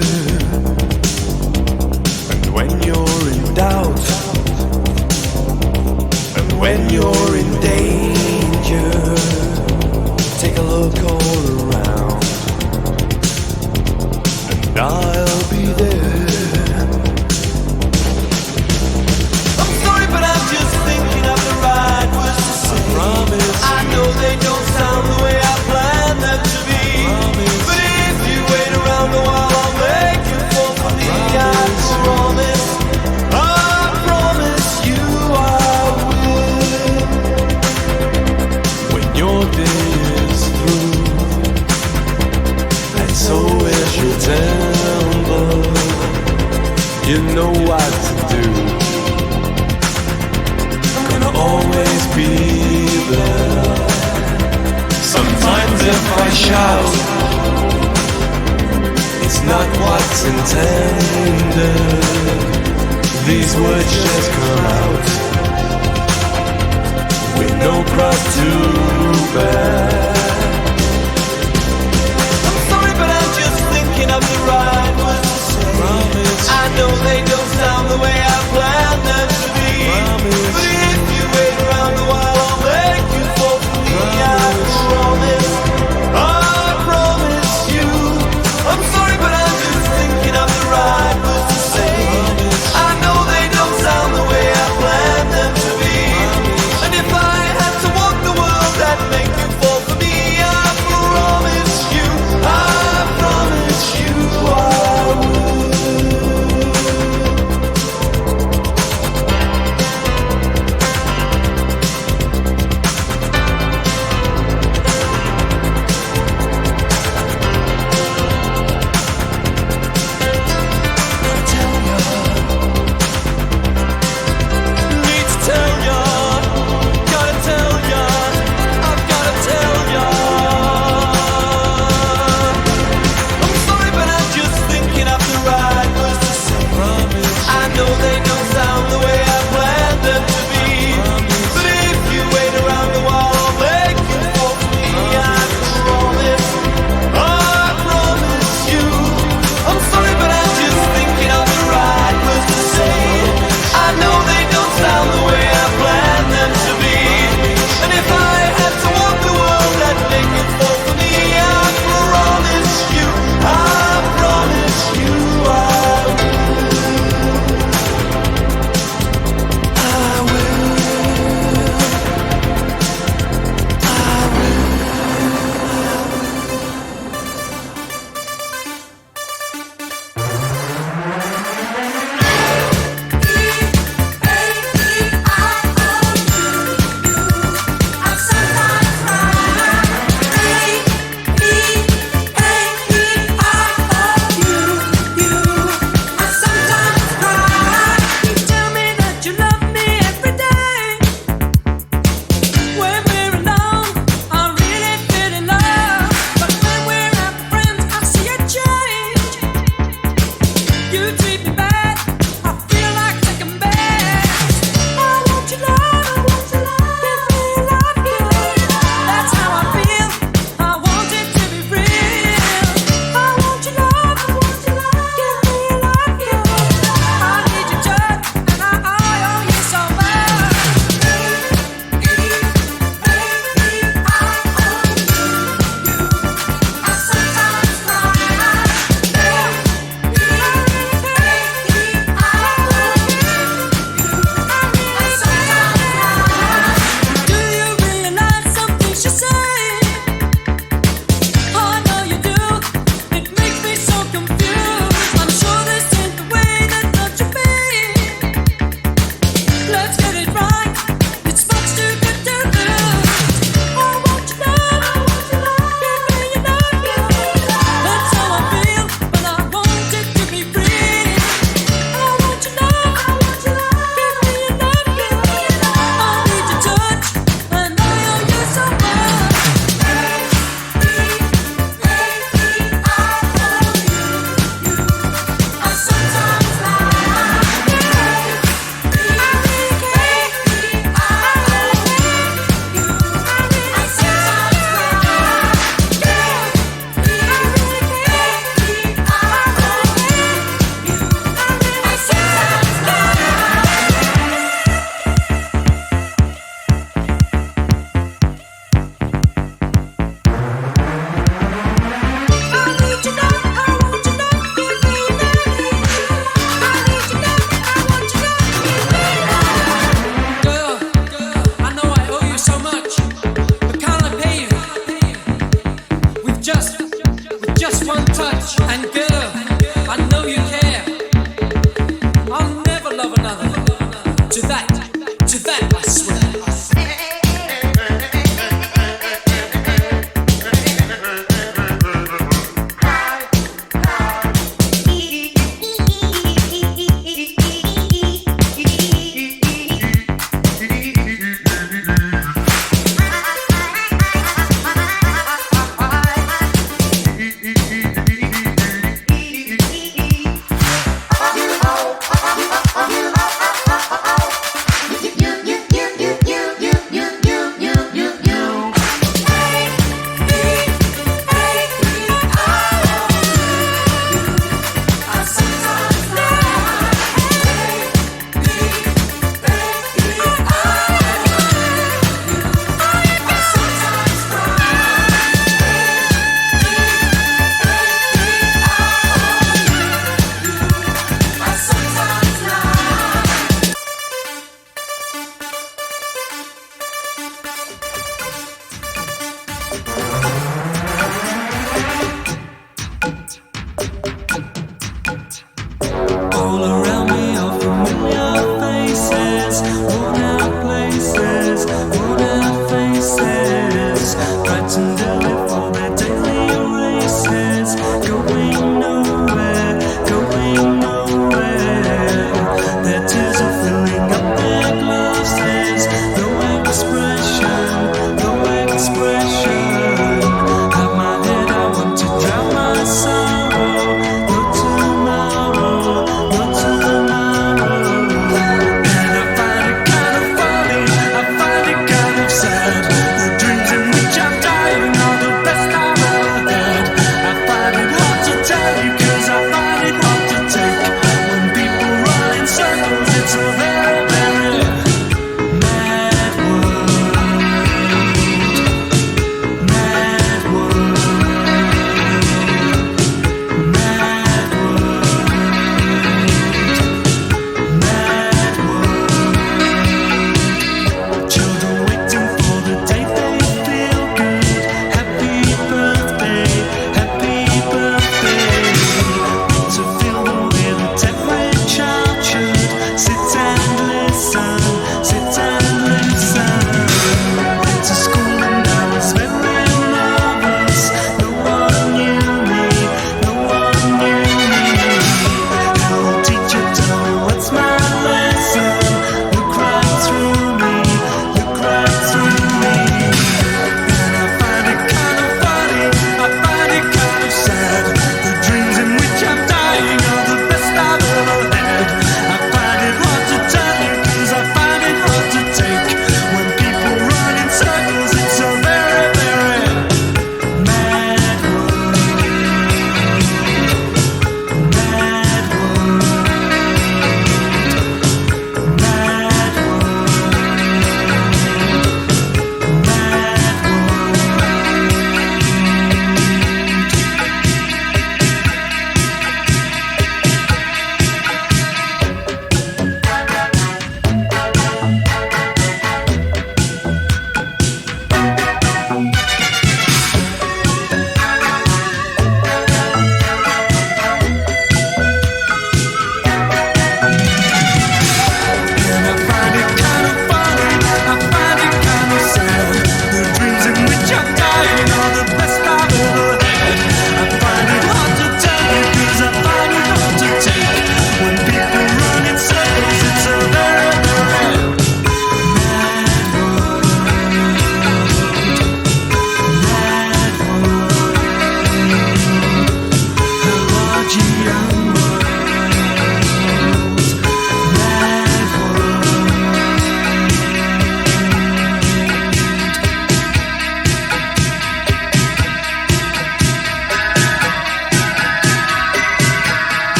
And when you're in doubt, and when you're in danger, take a look all around, and I'll be there. I'm sorry, but I'm just thinking of the right words to say. I promise. I know they don't sound the way I planned them to be. But if you wait around a while, I'll make you fall for me. I promise. I promise you I will. When your day is through, and so is your temper, you know what to do. I'm gonna always be there. Sometimes if I shout, it's not what's intended. These words just come out with no cross to bear. I'm sorry, but I'm just thinking of the right words to say. Promise. I know they don't sound the way I planned them to be. Promise. But if you wait around a while, I'll make you fall for me. Promise. I promise. I promise you. I'm sorry, but I'm just thinking of the right words to say. Promise. I know they don't sound the way I planned them to be. Promise. And if I had to walk the world, I'd make you fall for me. Just one touch and girl, I know you care. I'll never love another. To that I swear.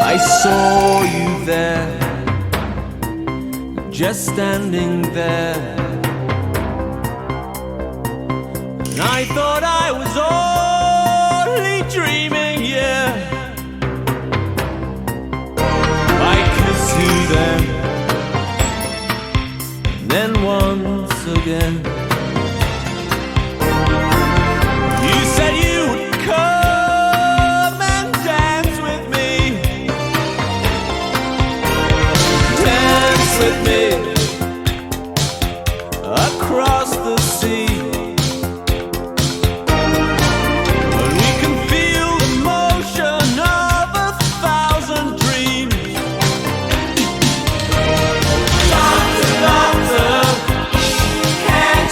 I saw you there, just standing there, And I thought I was only dreaming, yeah. I kissed you then once again. You said you would come and dance with me. Dance with me across the sea. And we can feel the motion of 1,000 dreams. Doctor, doctor, can't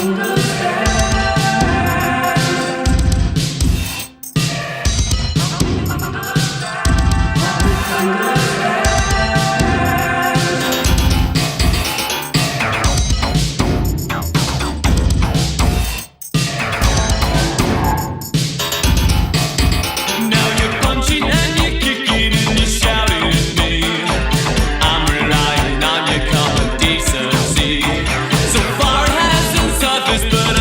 Now you're punching and you're kicking and you're shouting at me. I'm relying on your common decency. So far it hasn't surfaced, but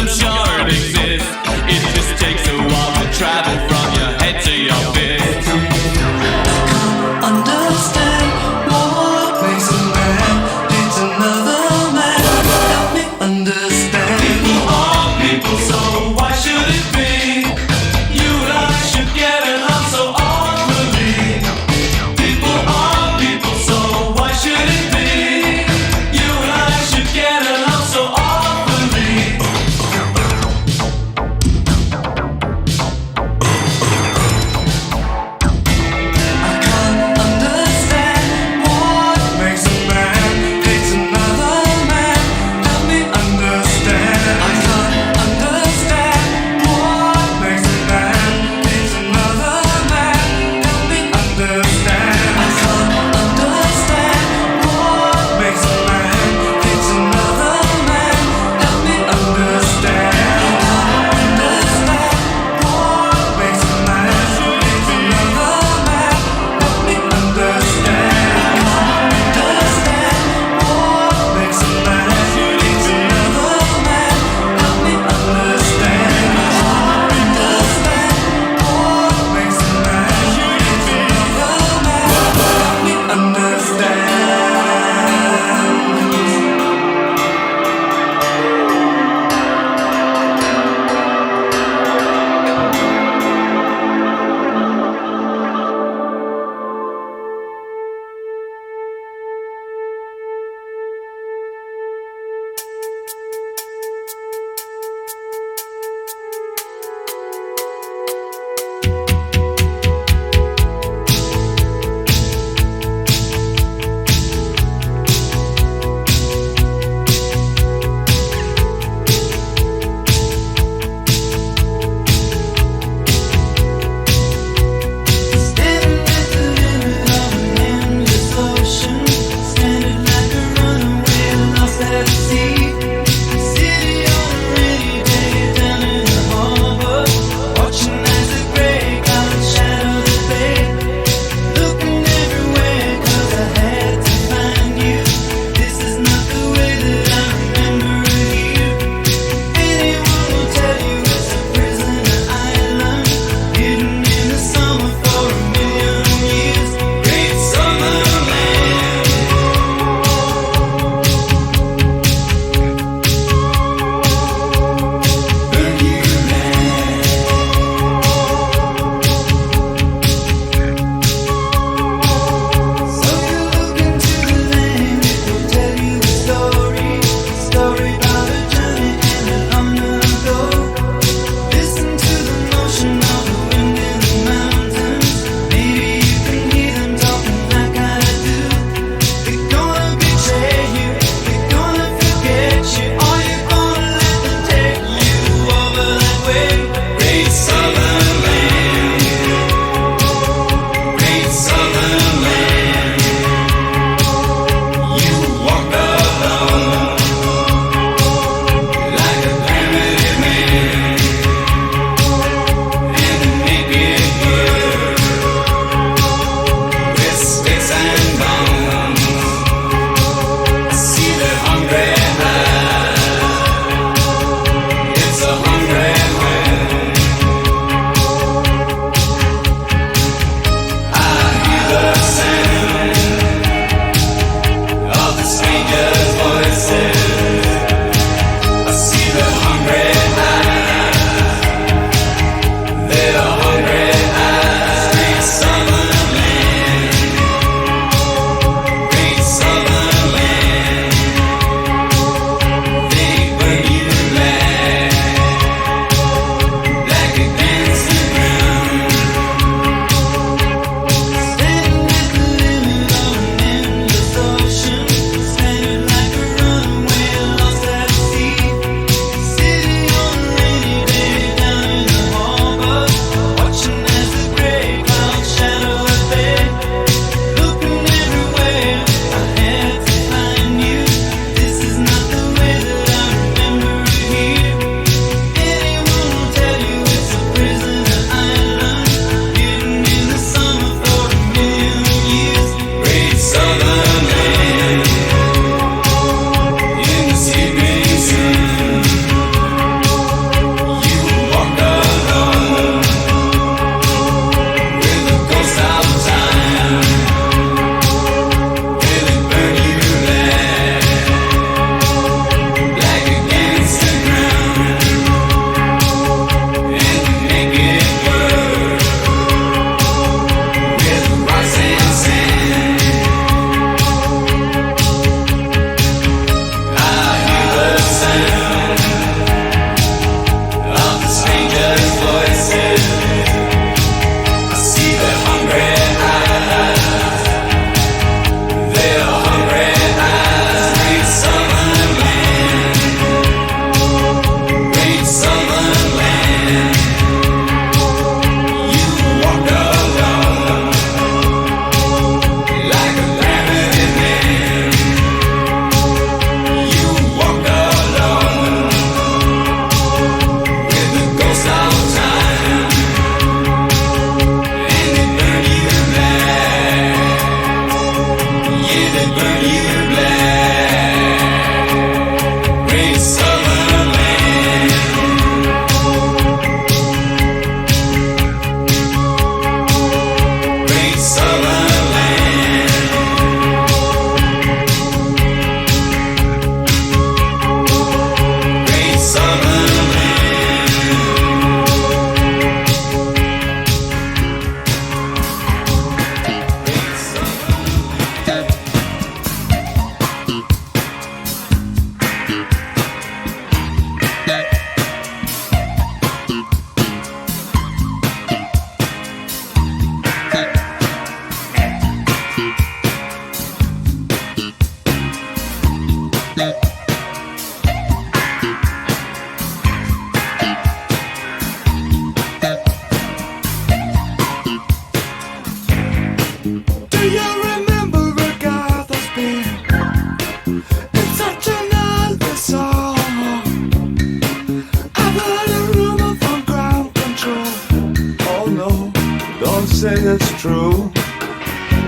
say it's true.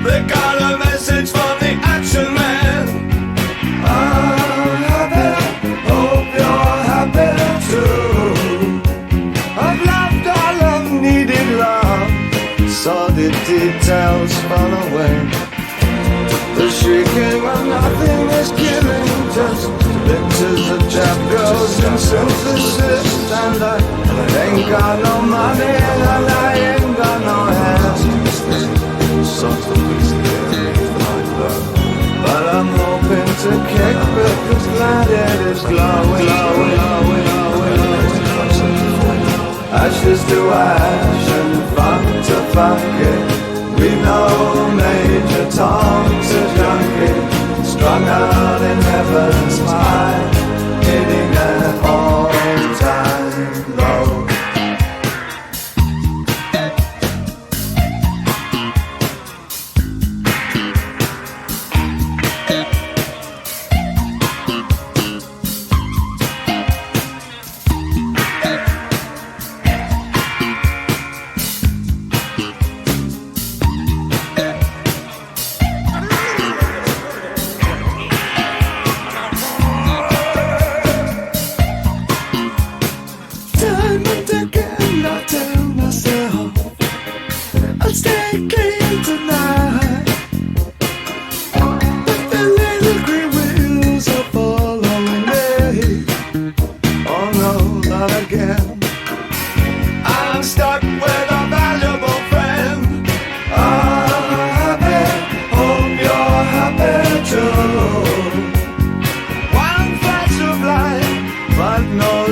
They got a message from the action man. I'm happy, hope you're happy too. I've loved all I've needed love, saw the details fall away. The shrieking of nothing is killing, just pictures of chapters and synthesis. And I ain't got no money and I ain't got no hands. But I'm hoping to kick because glad it is glowing. Ashes to ash and funk to funk it. We know Major Tom's a junkie, strung out in heaven's high, hitting an all-time low.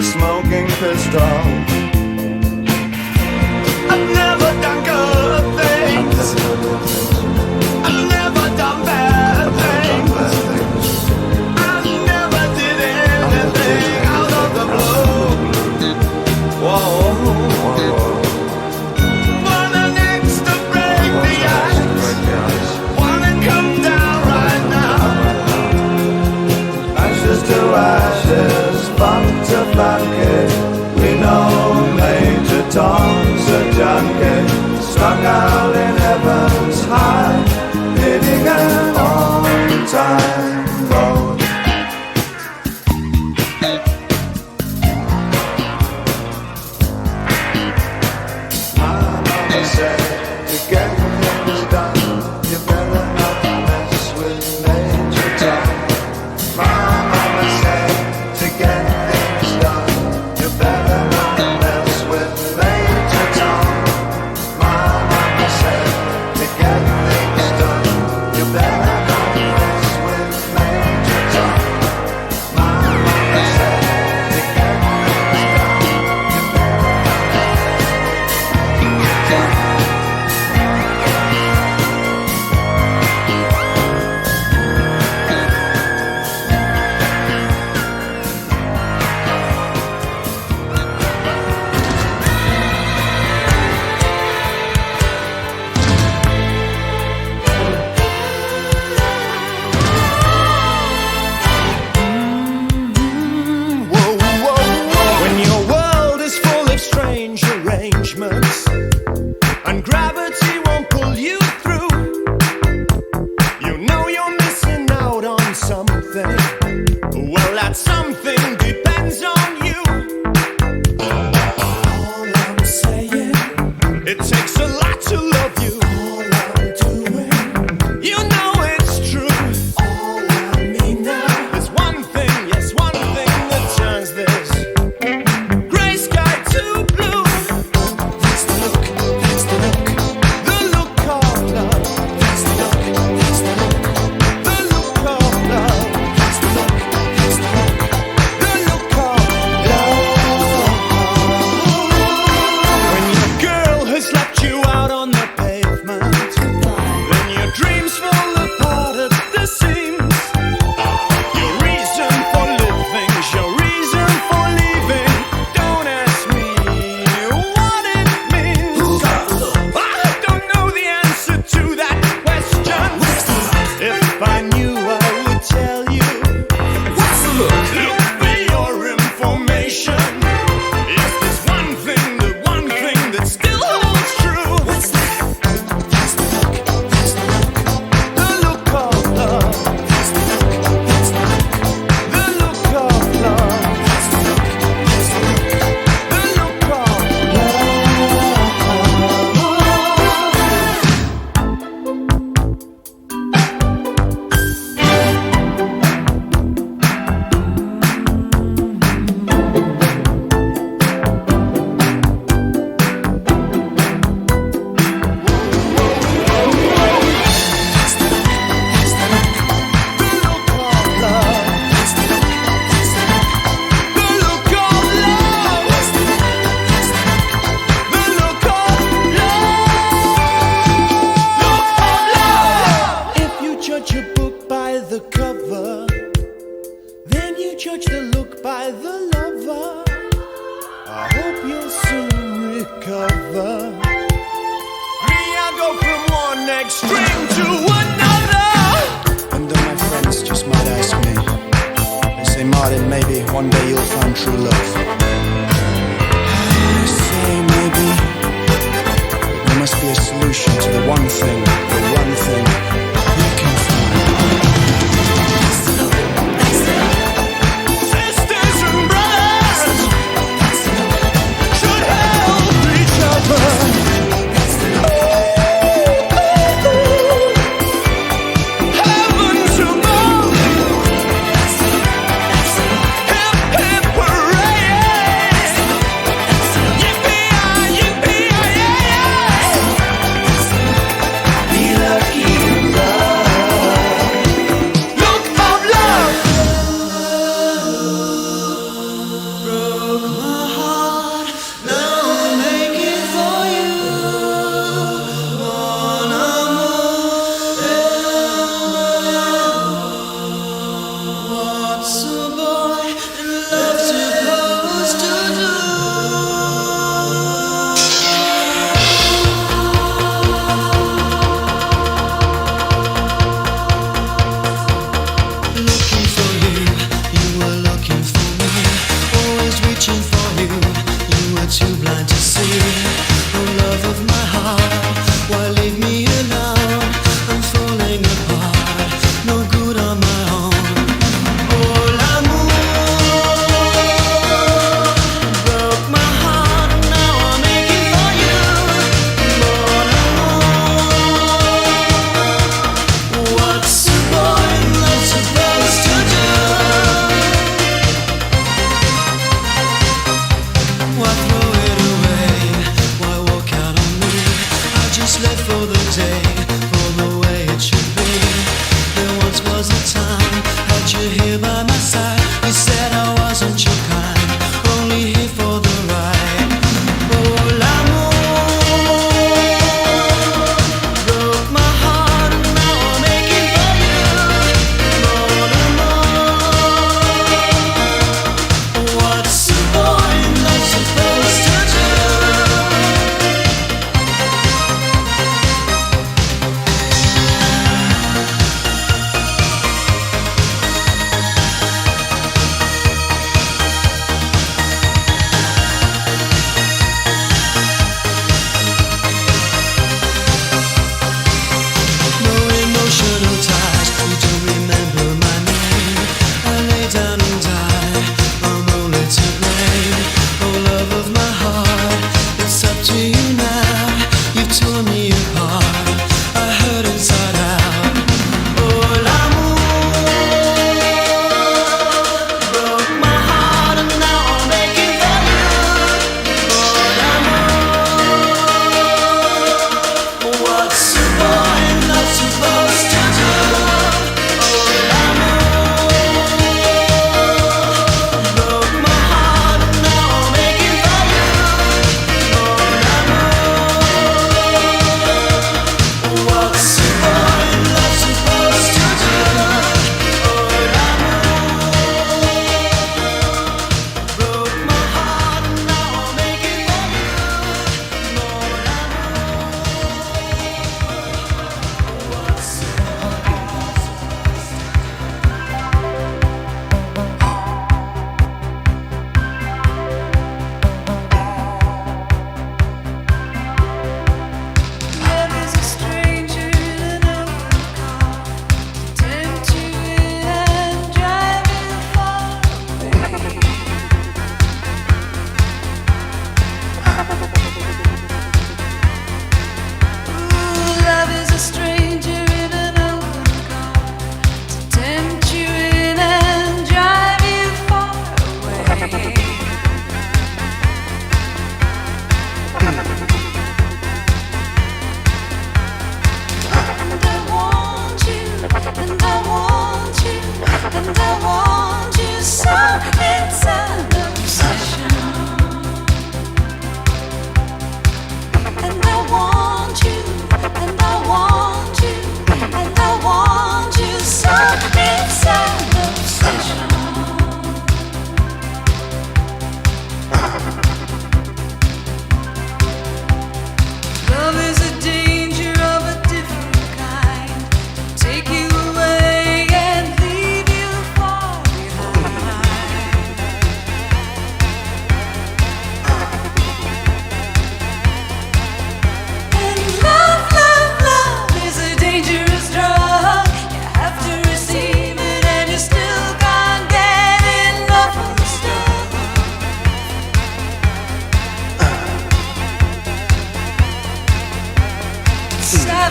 Smoking pistol. I've never done good things. I've never done bad things. I never did anything out of the blue. Whoa. Wanna next to break the ice. Wanna come down right now. Ashes to ashes, funk to funk it. We know cover. Me, I go from one extreme to another. And then my friends just might ask me. They say, Martin, maybe one day you'll find true love. I say maybe, but there must be a solution to the one thing we can find. Sisters and brothers should help each other. Heavens above, hip hip hooray! Yippee-yi-yi, yippee-yi-yi-yi!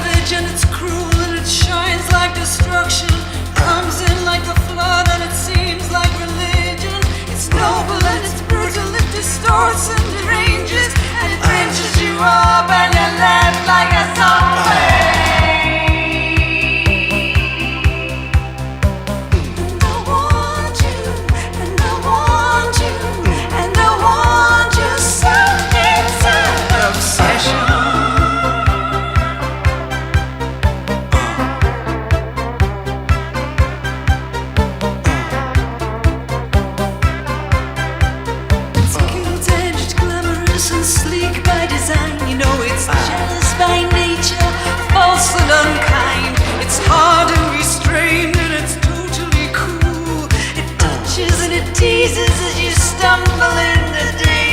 savage and it's cruel and it shines like destruction. Comes in like the flood and it seems like religion. It's noble and it's brutal, it distorts and deranges, and it drenches you up and you're left like a zombie. And I want you, and I want you, and I want you so. It's an obsession. Sleek by design, you know it's jealous by nature, false and unkind. It's hard and restrained and it's totally cool. It touches and it teases as you stumble in the day.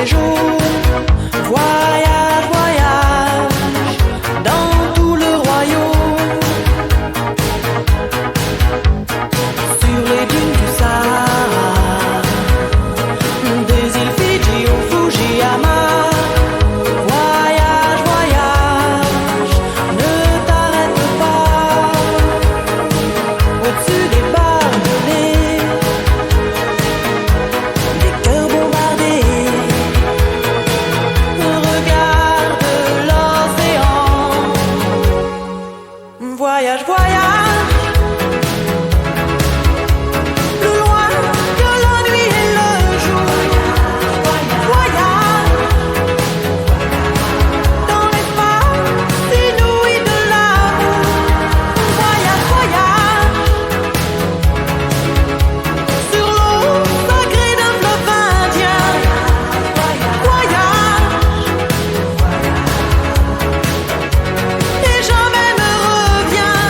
les jours. Voyage, voyage dans tout le royaume. Sur les dunes du Sahara, des îles Fidji au Fujiyama. Voyage, voyage, ne t'arrête pas. Au-dessus des barbelés, des cœurs bombardés. Regarde l'océan. Voyage, voyage, plus loin que la nuit et le jour. Voyage dans l'espace inouï de l'amour. Voyage, voyage sur l'eau sacrée d'un fleuve indien. Voyage et jamais ne reviens.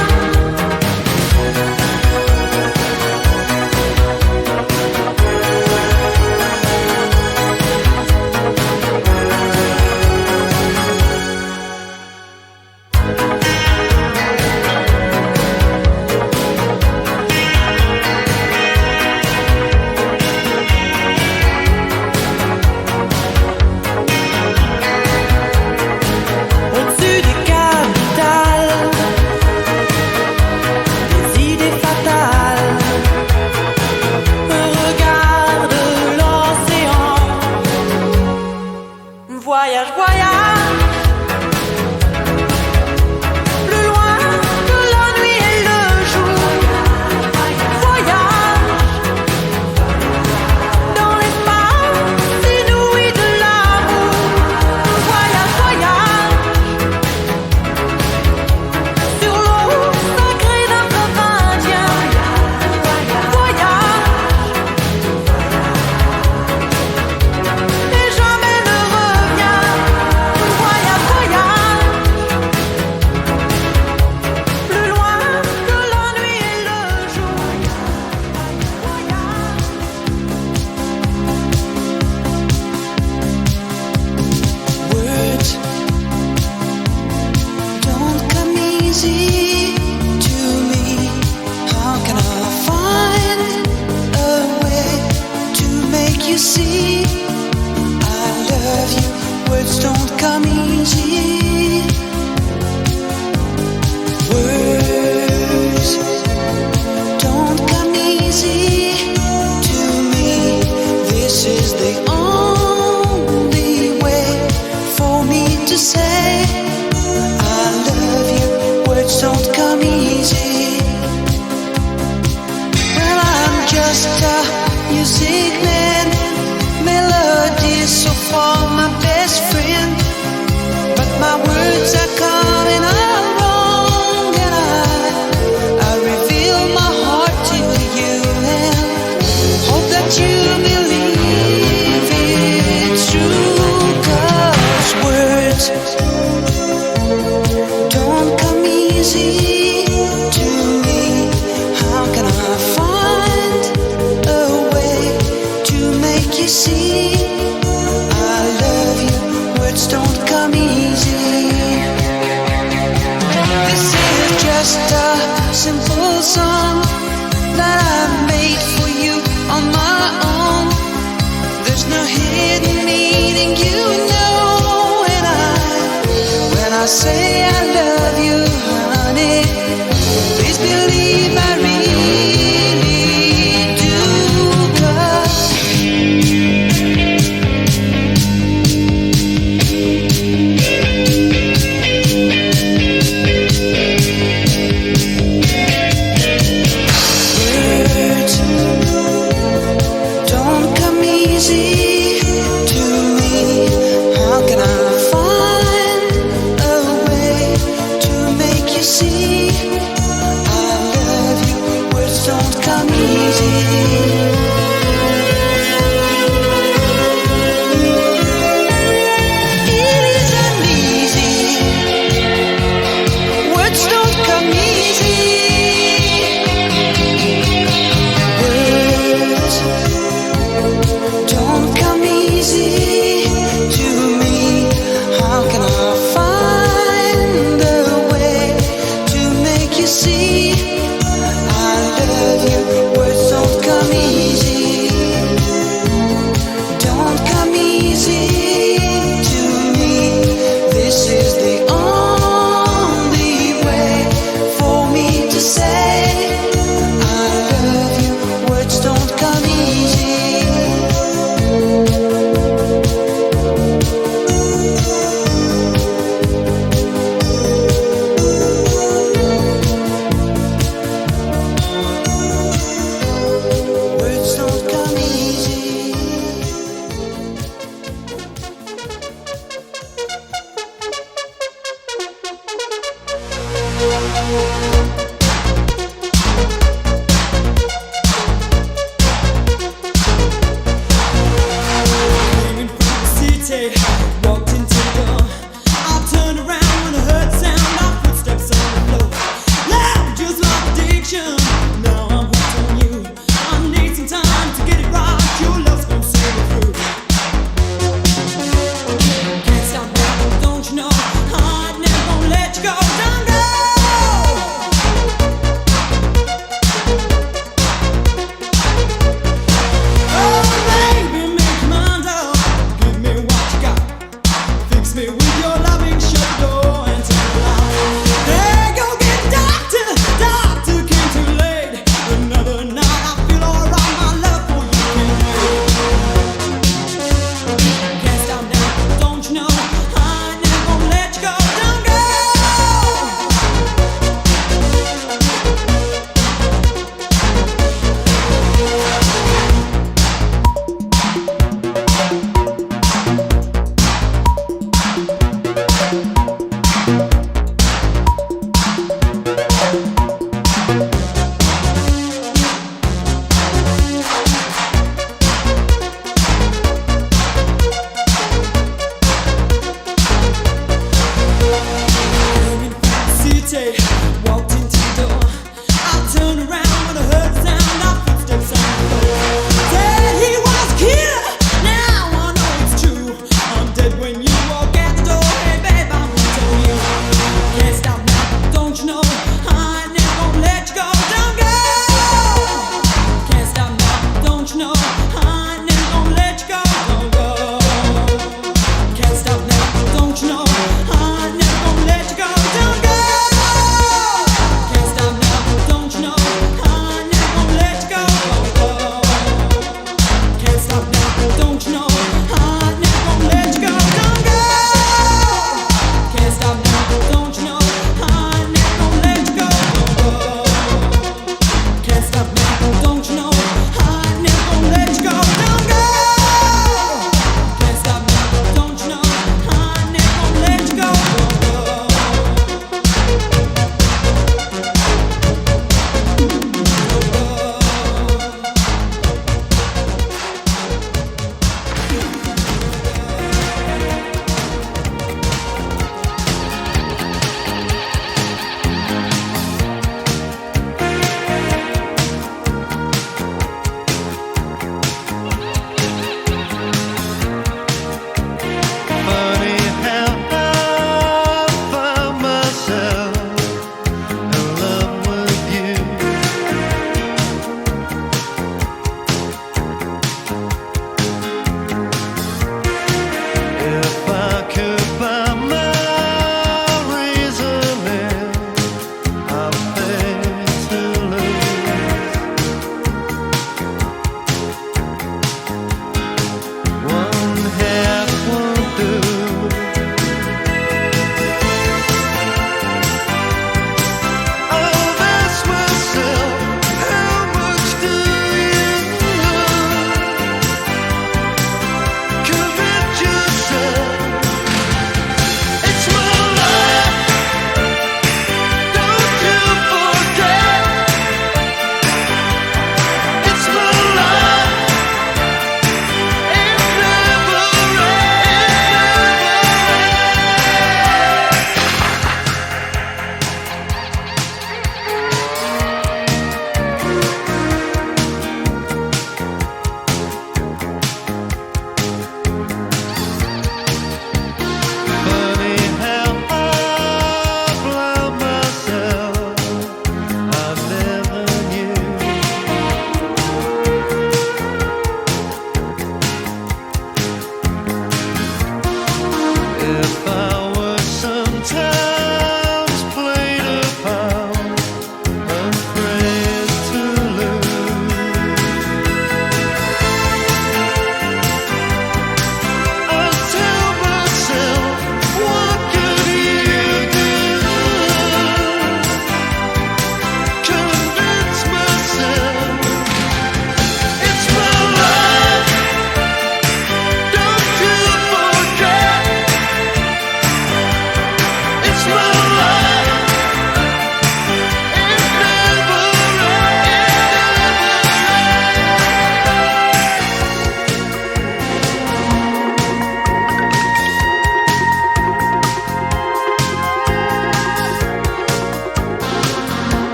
Au-dessus des capitales, des idées fatales. Regarde l'océan. Voyage, voyage, plus loin que la nuit et le jour. Voyage dans l'espace inouï de l'amour. Voyage, voyage sur l'eau sacrée d'un fleuve indien. Voyage et jamais ne reviens. Voyage, voyage, plus loin que la nuit et le jour. Words don't come easy to me. How can I find a way to make you see I love you? Words don't come easy. Words don't come easy to me. This is the only way for me to say I love you. Words don't come easy. Well, I'm just a music man. Melodies so far my best friend. But my words are coming out wrong, and I reveal my heart to you and hope that you believe it's true. 'Cause words don't come easy to me. How can I find a way to make you see I love you? Words don't come easy. This is just a simple song that I made for you on my own. There's no hidden meaning, you know. And when I say I love you, honey, please believe I really do. 'Cause words don't come easy to me. How can I find a way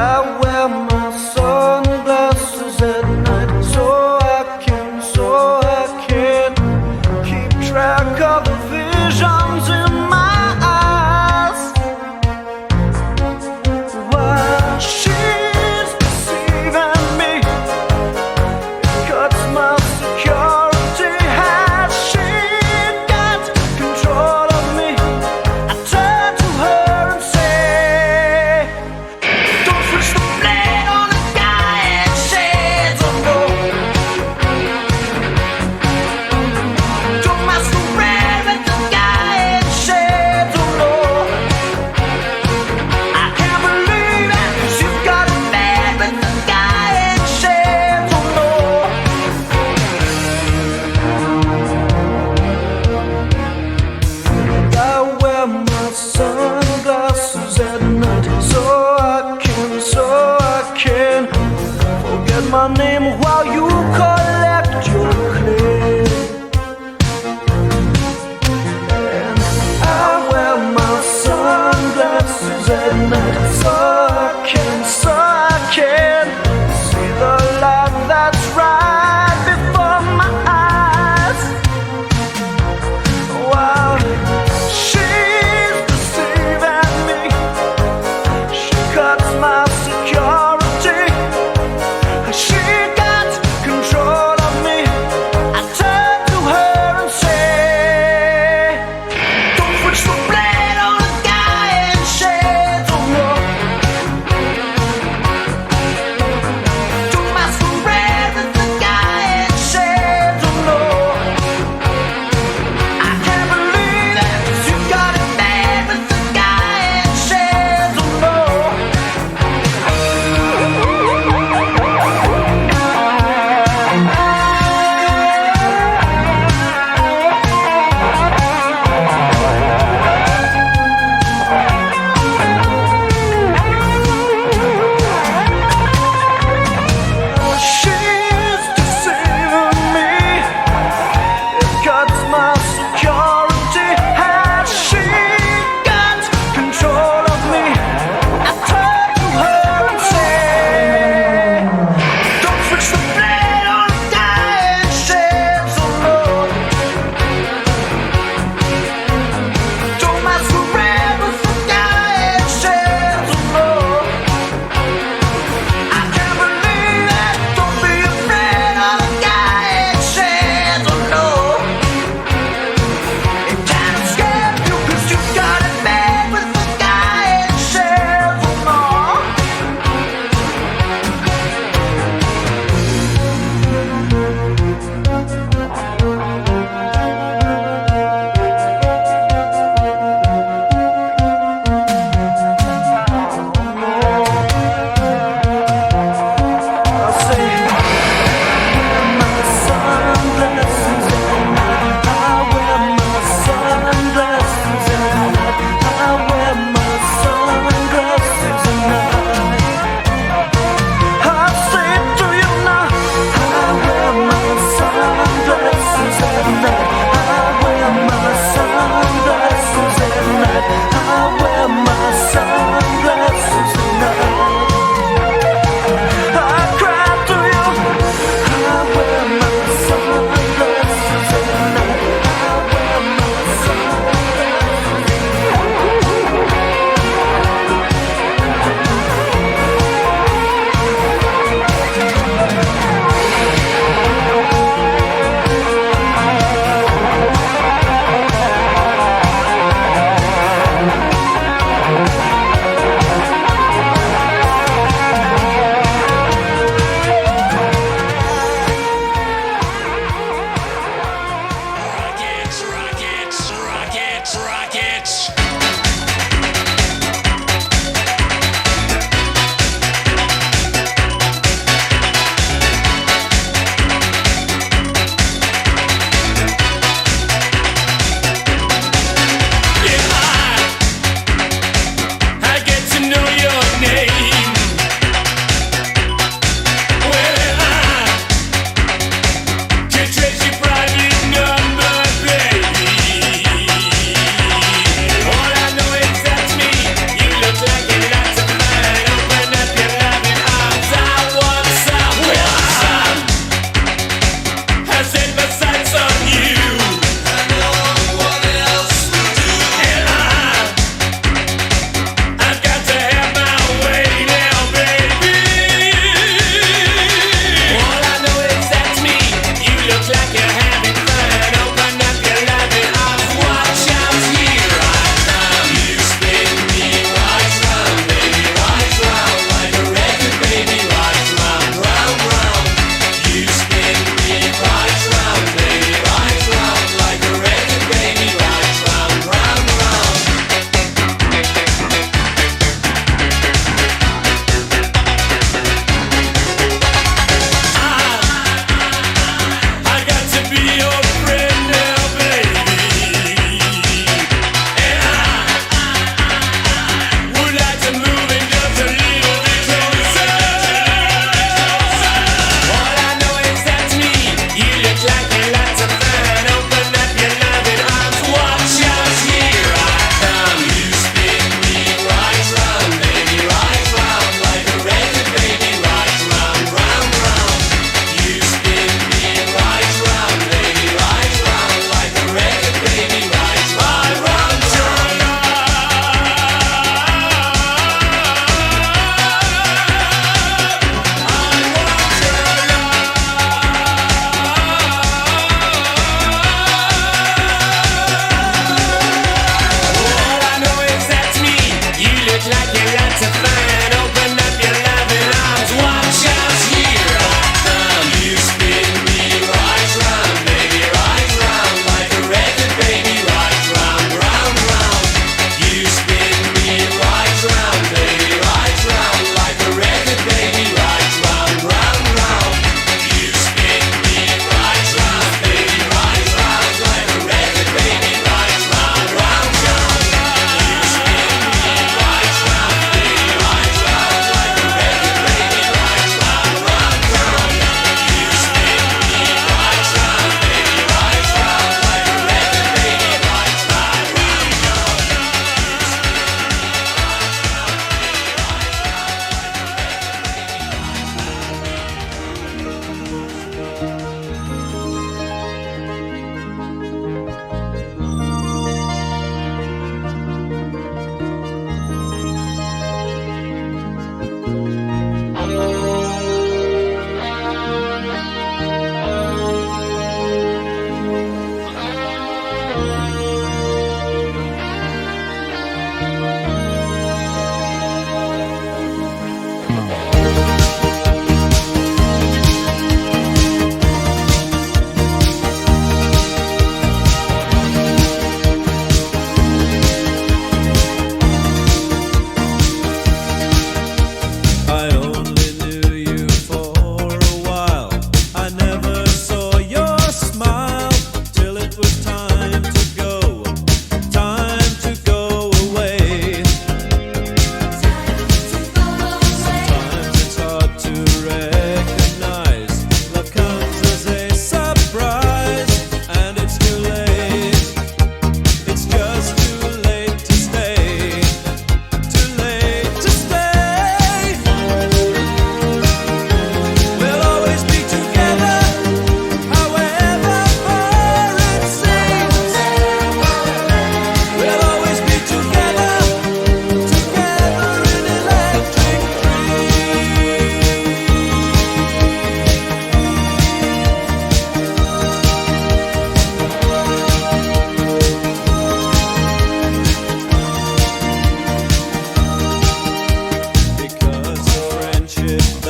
I wear my sunglasses at night so I can keep track of the visions in my eyes. While she's deceiving me, it cuts my security. Has she got control of me? I turn to her and say, don't switch the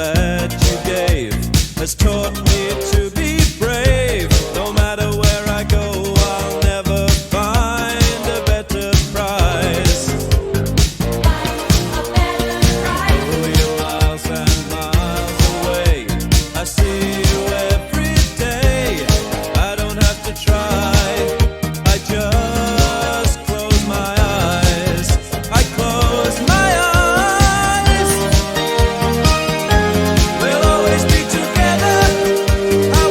that you gave has taught me to be brave. No matter where I go, I'll never find a better prize. Oh, you're miles and miles away. I see you every day. I don't have to try. I just close my eyes. I close my eyes. We'll always be together. I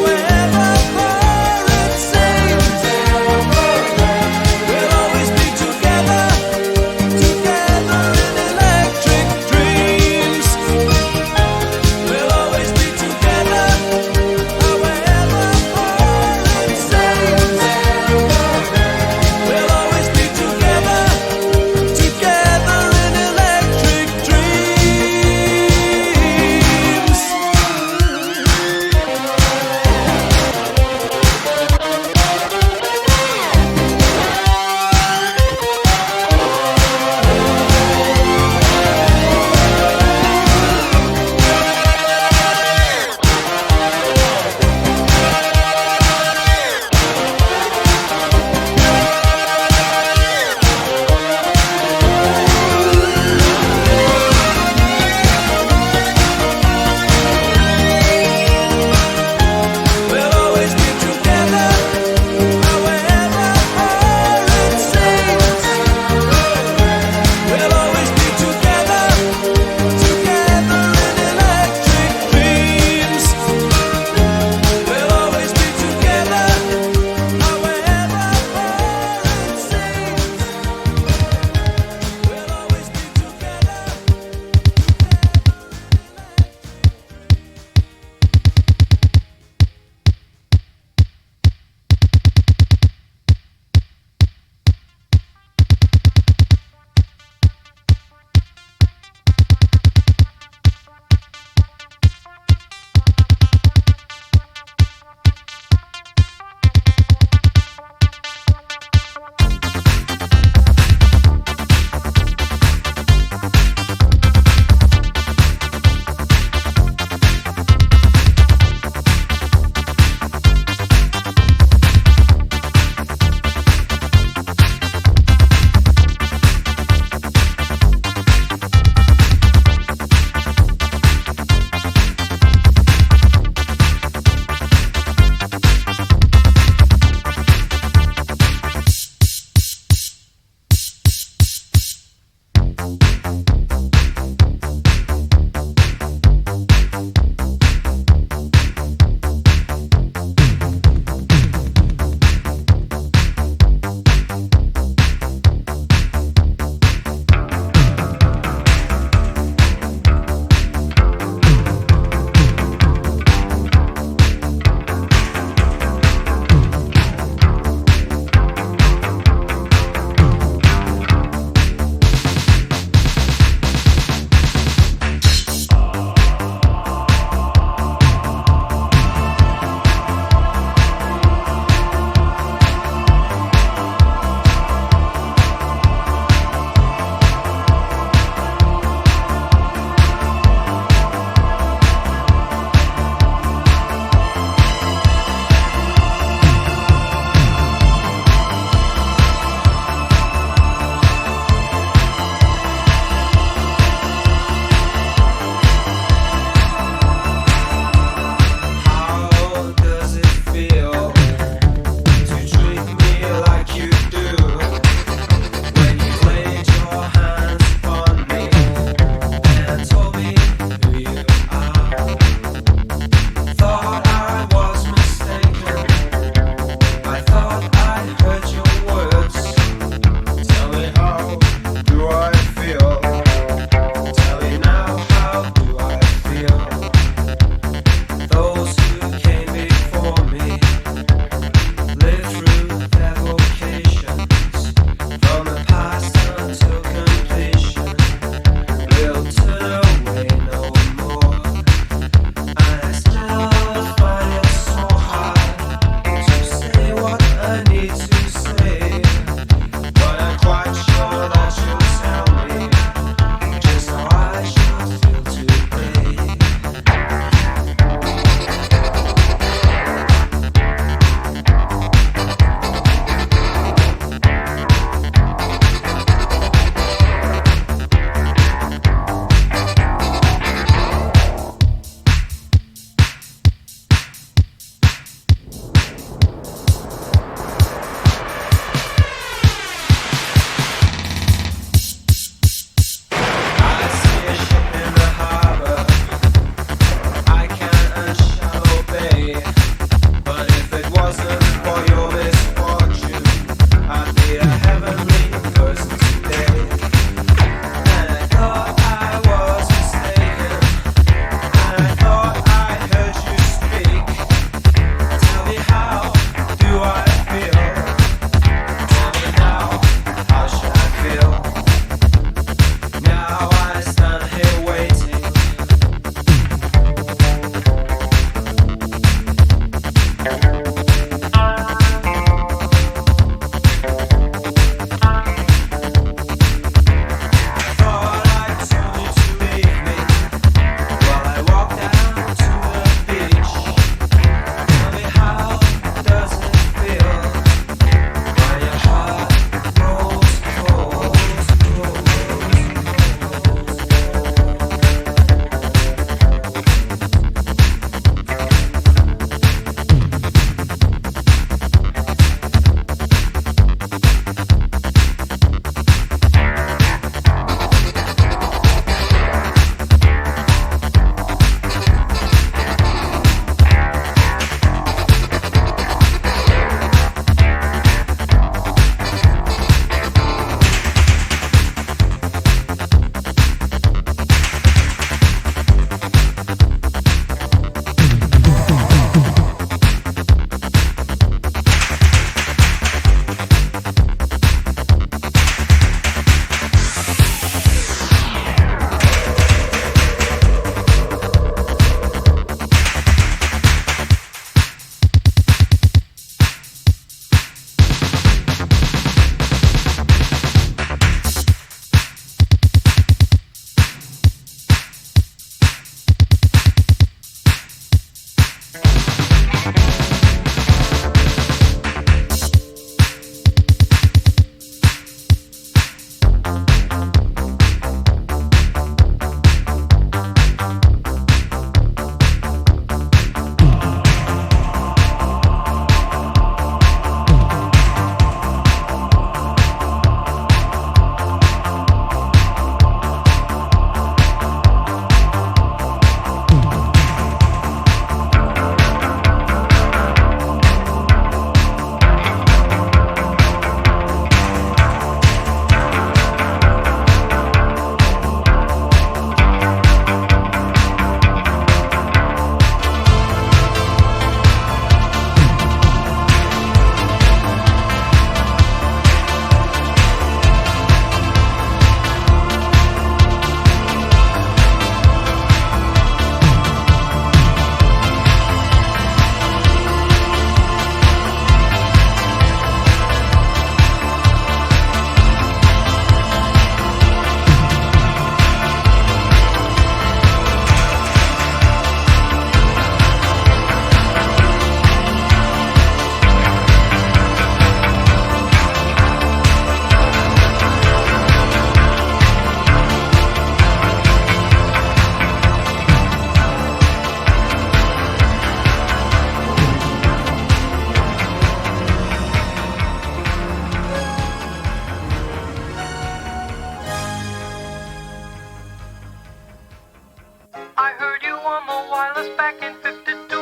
heard you on the wireless back in 52.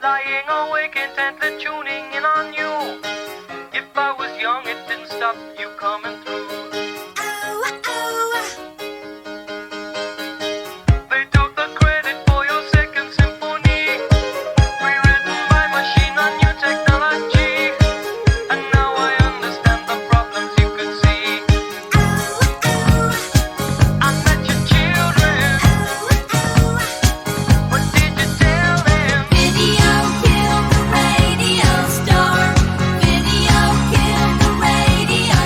Lying awake intently tuning in on you. If I was young, it didn't stop you coming through. They took the credit for your second symphony, rewritten by machine on new technology. And now I understand the problems you could see. I met your children. What did you tell them? Video killed the radio star. Video killed the radio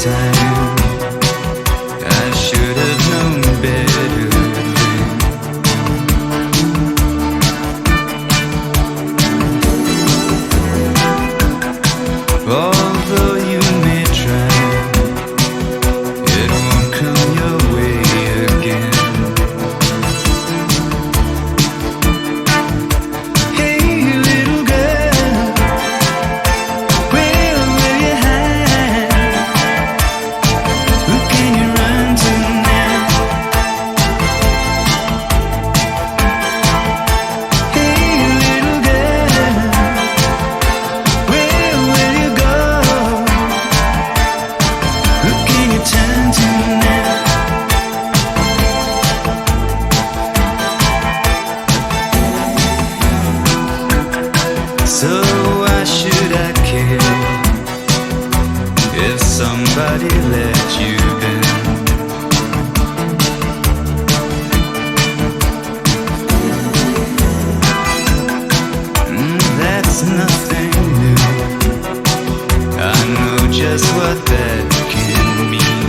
time. I should have known better then. Although you may try, it won't come your way again. Hey, little girl, where will you hide? Who can you run to now? Hey, little girl, where will you go? Who can you turn to now? So why should I care if somebody let you down? That's nothing new. I know just what that can mean.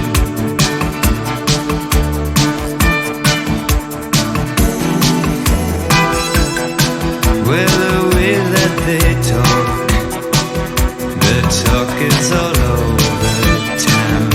Well, the way that they talk, the talk is all over town.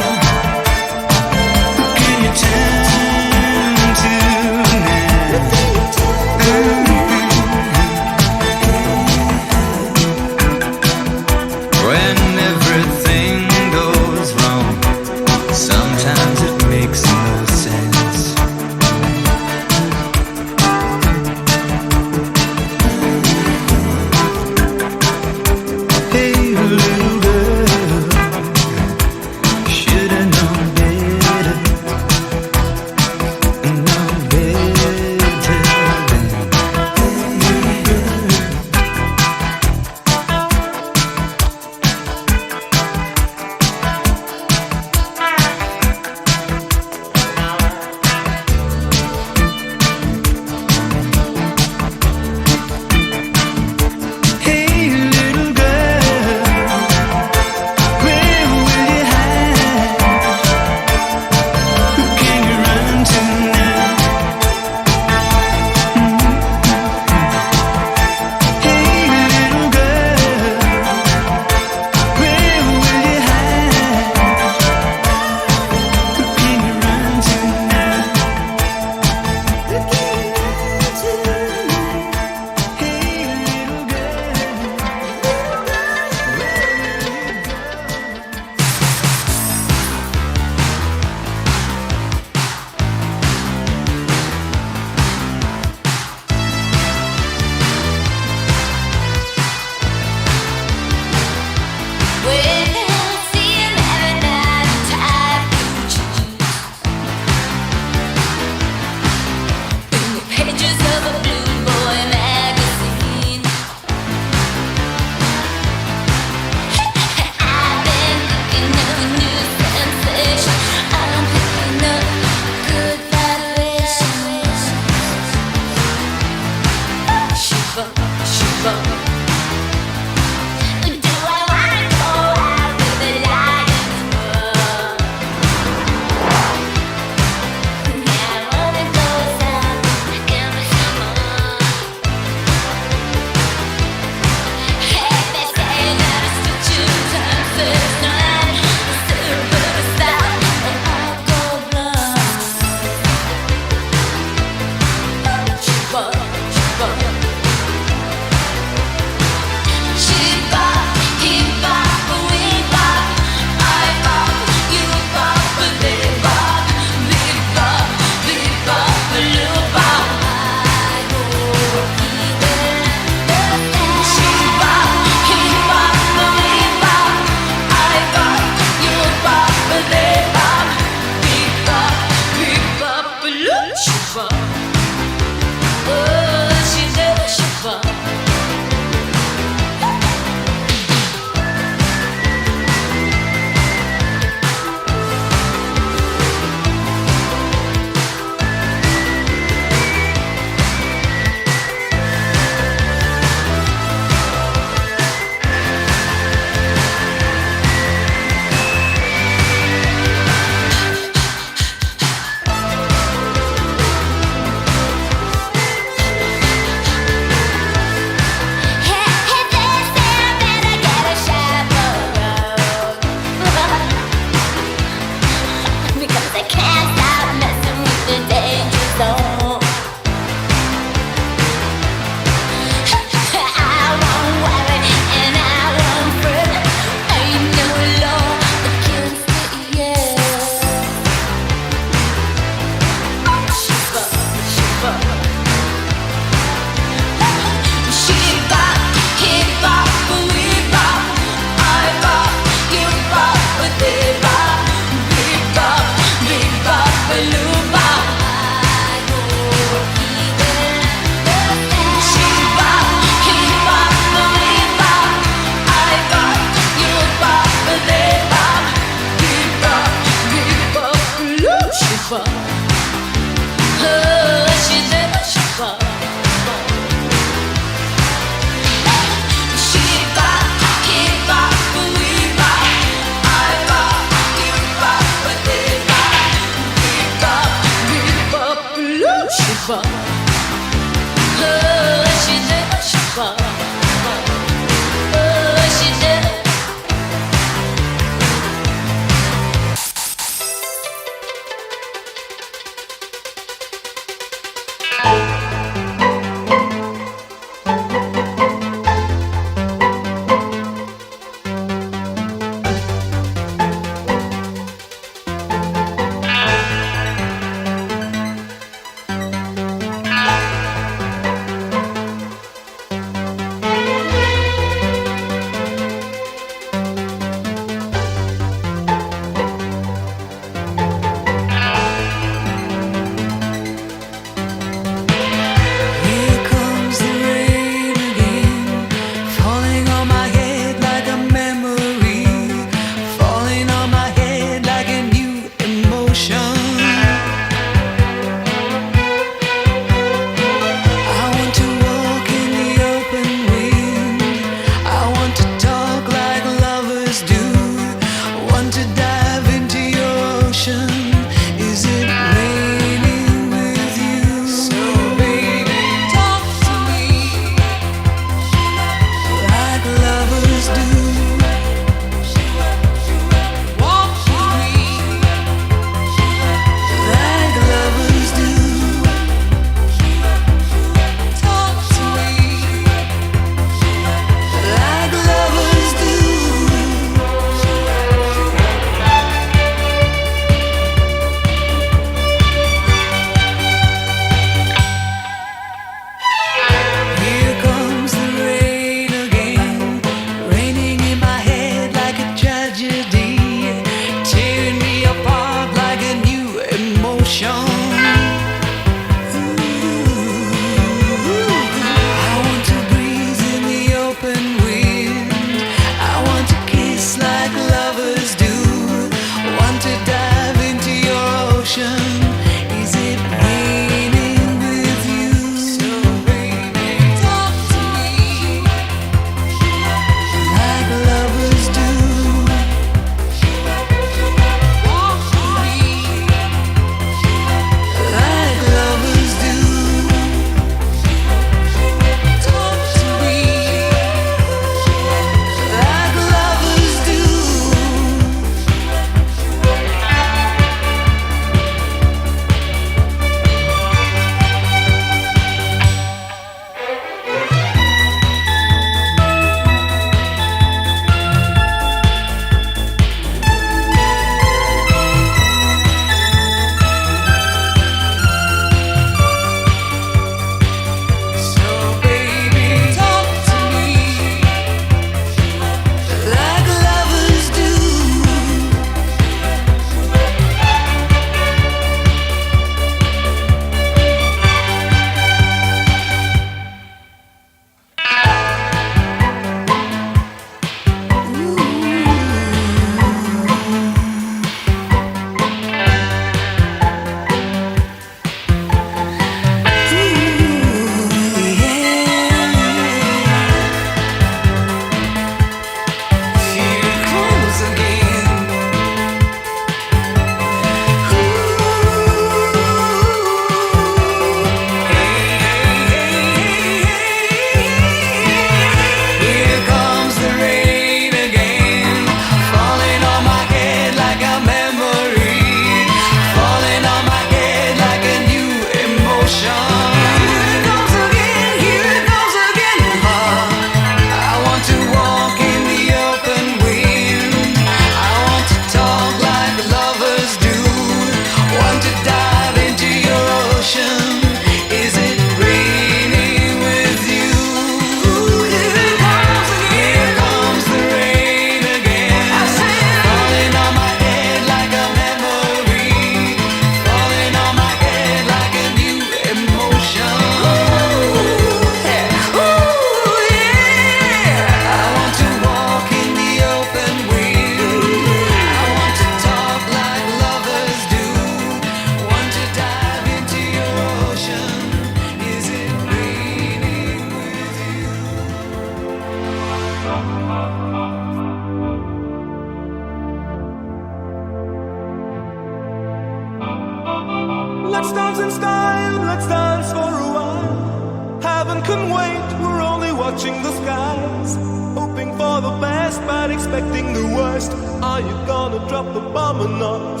Let's dance in style, let's dance for a while. Heaven can wait, we're only watching the skies. Hoping for the best, but expecting the worst. Are you gonna drop the bomb or not?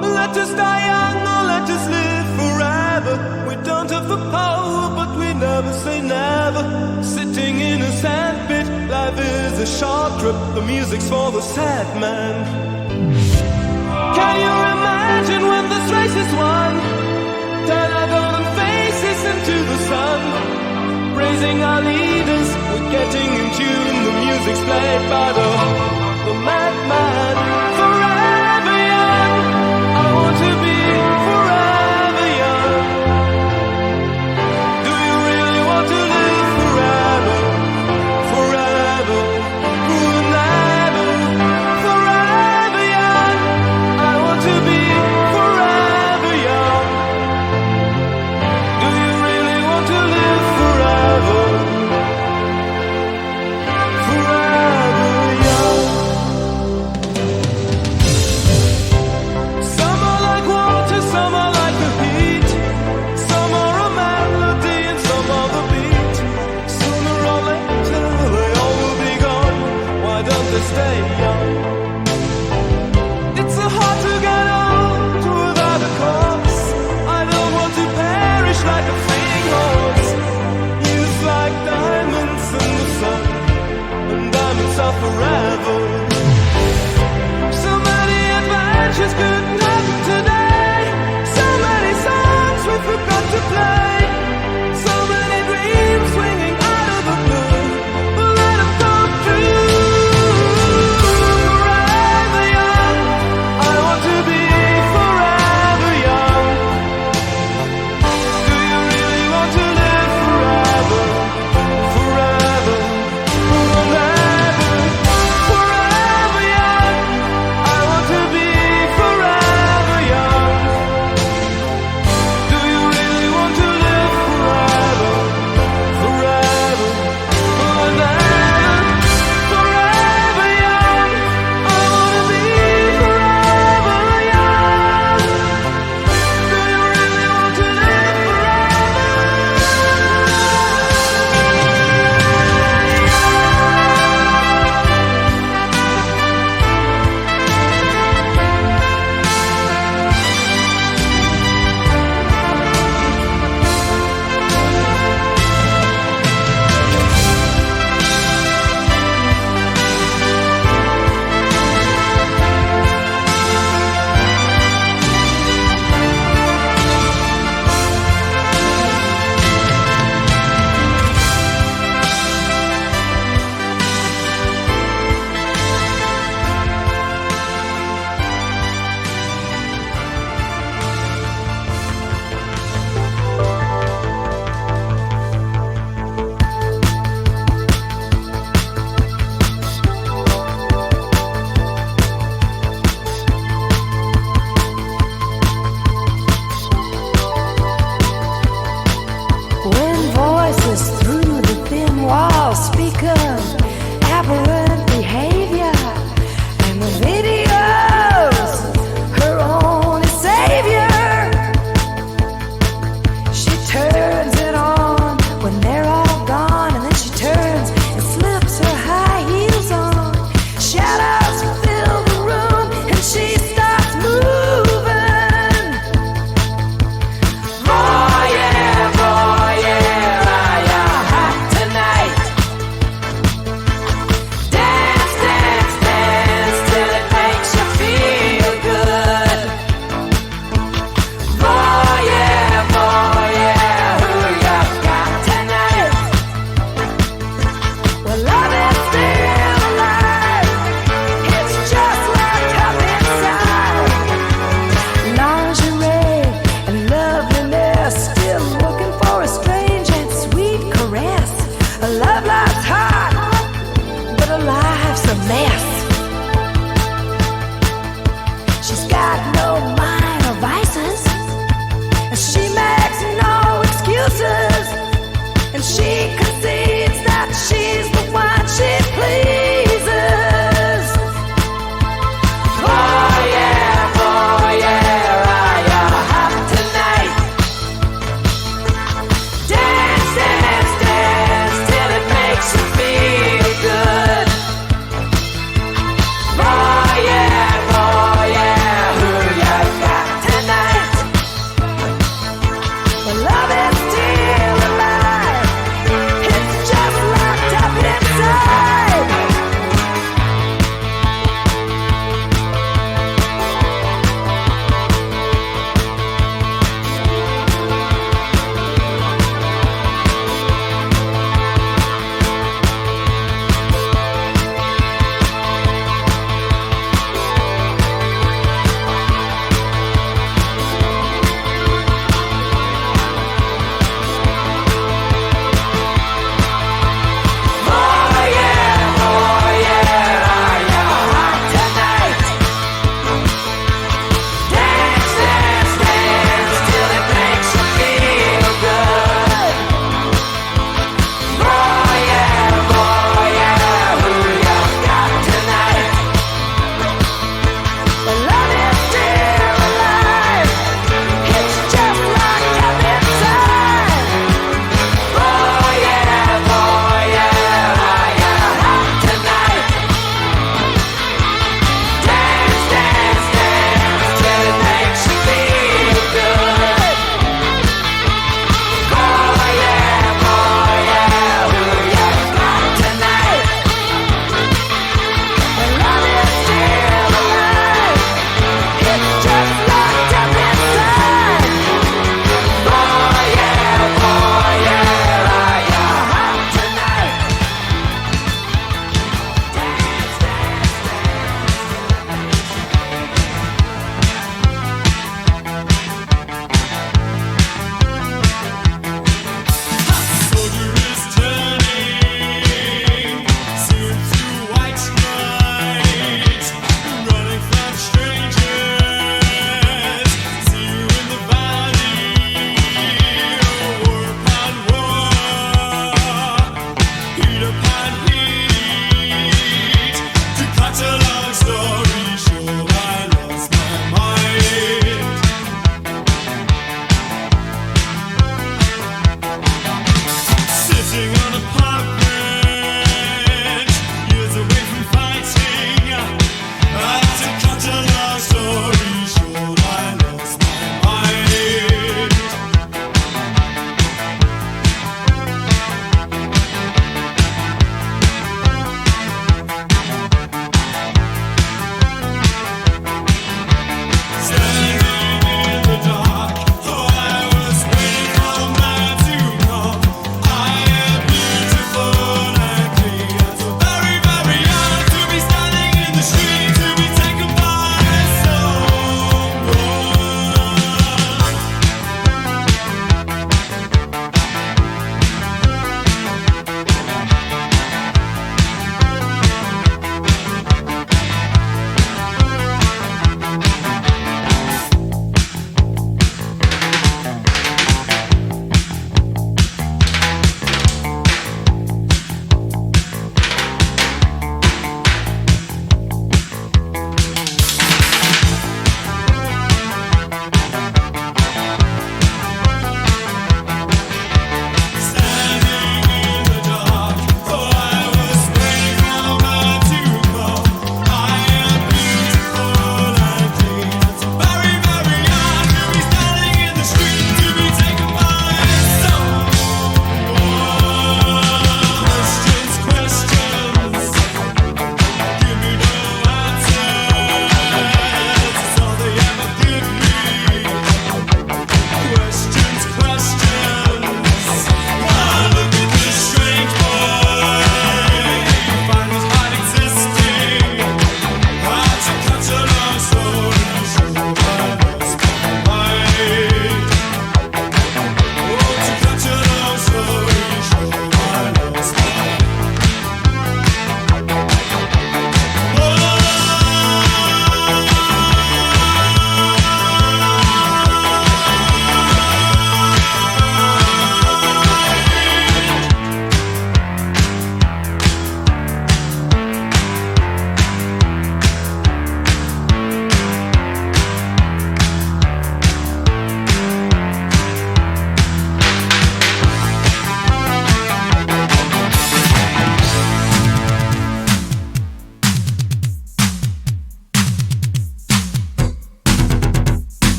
Let us die young or let us live forever. We don't have the power, but we never say never. Sitting in a sandpit, life is a short trip. The music's for the sad man. Can you imagine when this race is won? Turn our golden faces into the sun. Praising our leaders, we're getting in tune. The music's played by the madman. Forever young, I want to be forever young. Do you really want to live forever? Forever, forever, forever young. I want to be forever young. Do you really want to live forever? Forever young. Some are like water, some are like the heat. Some are a melody and some are the beat. Sooner or later they all will be gone. Why don't they stay young? It's so hard to get old without a cause. I don't want to perish like a fleeing horse. Youth like diamonds in the sun, and diamonds are forever. So many adventures couldn't happen today. So many songs we forgot to play. So many dreams swinging out of the blue. But let them come true. Forever young, I want to be forever young. Do you really want to live forever? Forever, forever,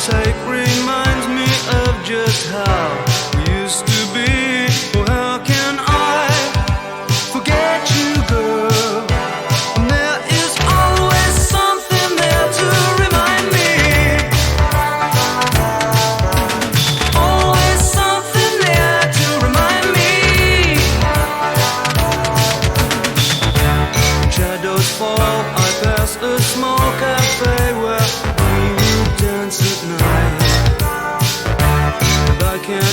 take reminds me of just how we used to be. Oh, how can I forget you, girl? And there is always something there to remind me. Always something there to remind me. Shadows fall, I pass a small cafe where we would dance at night. And I can't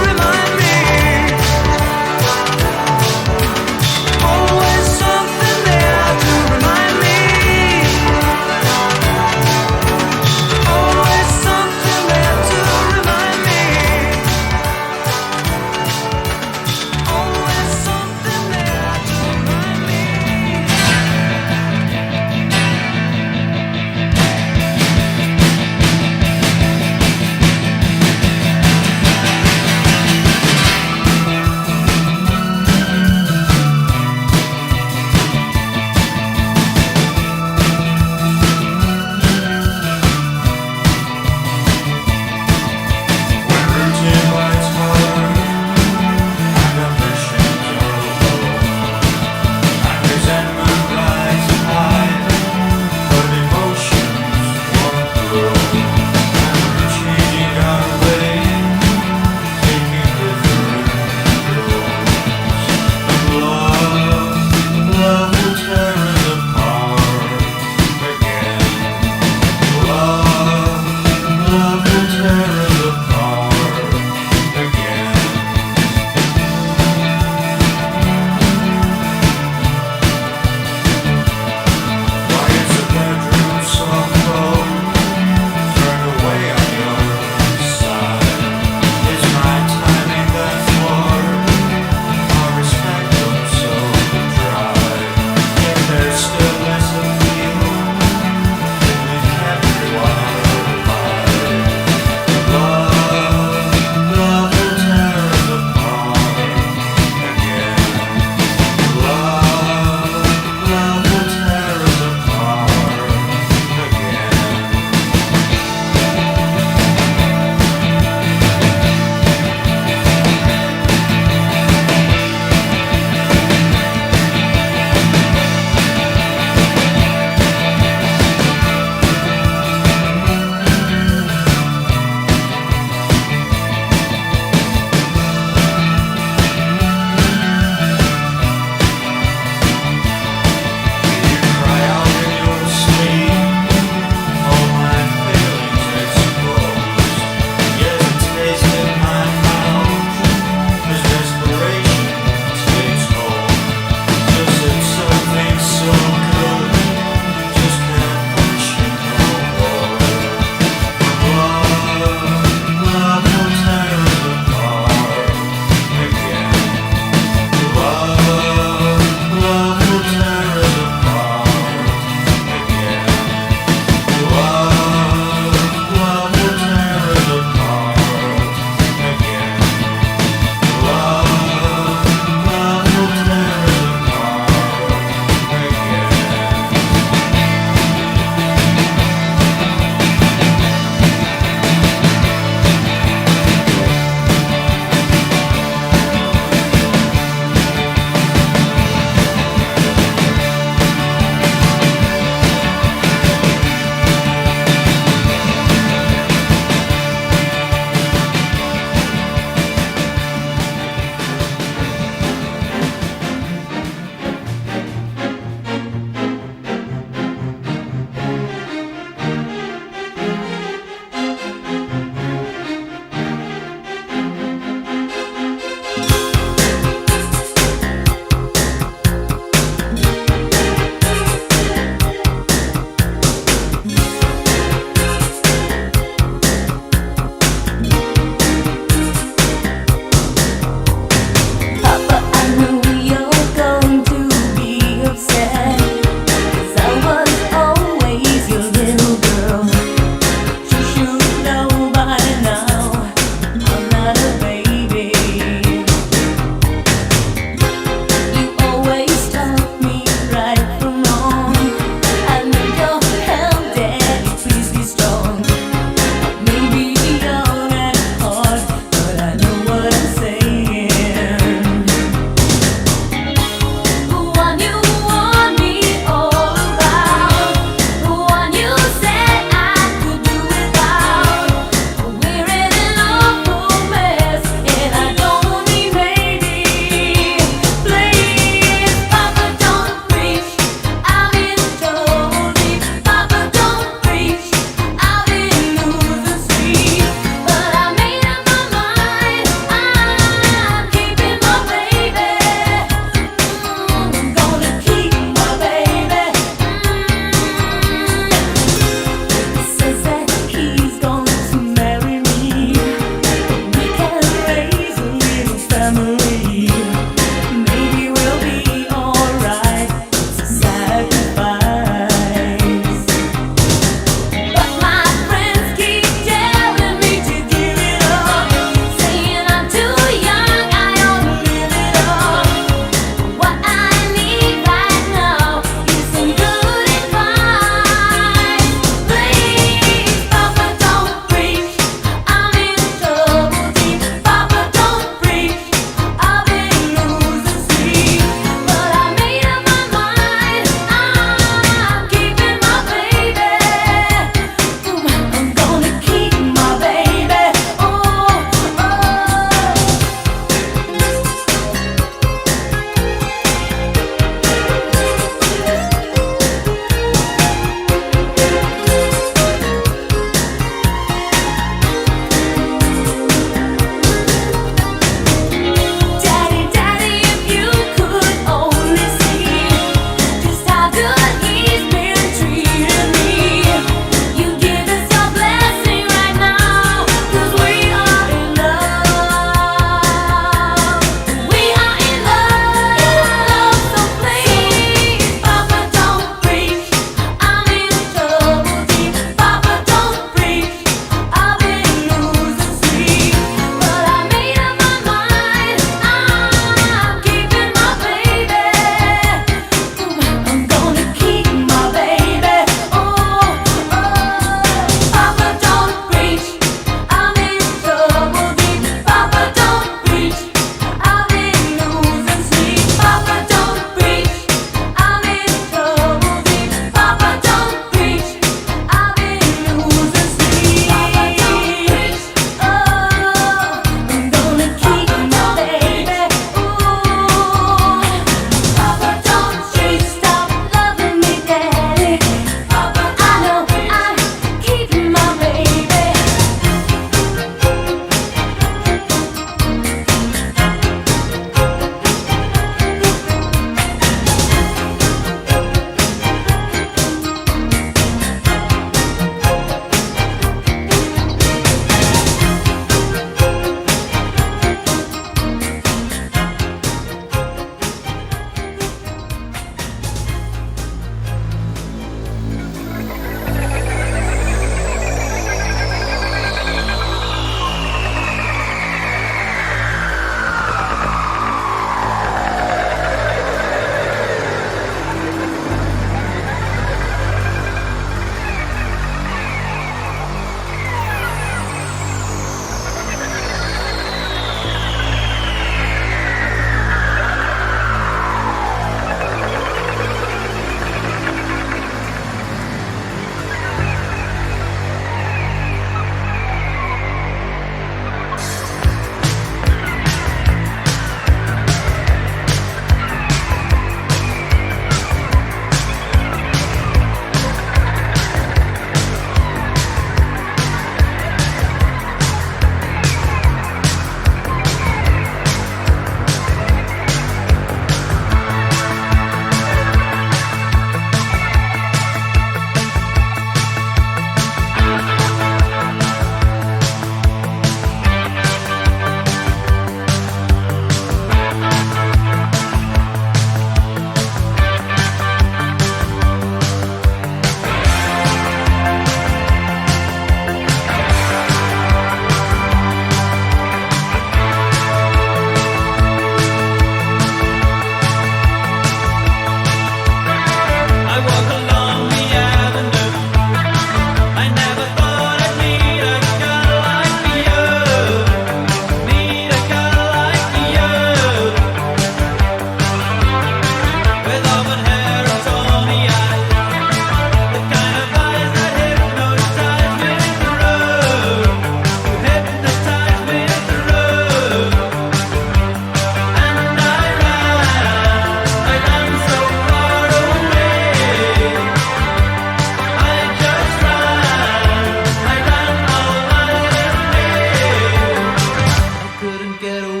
get away.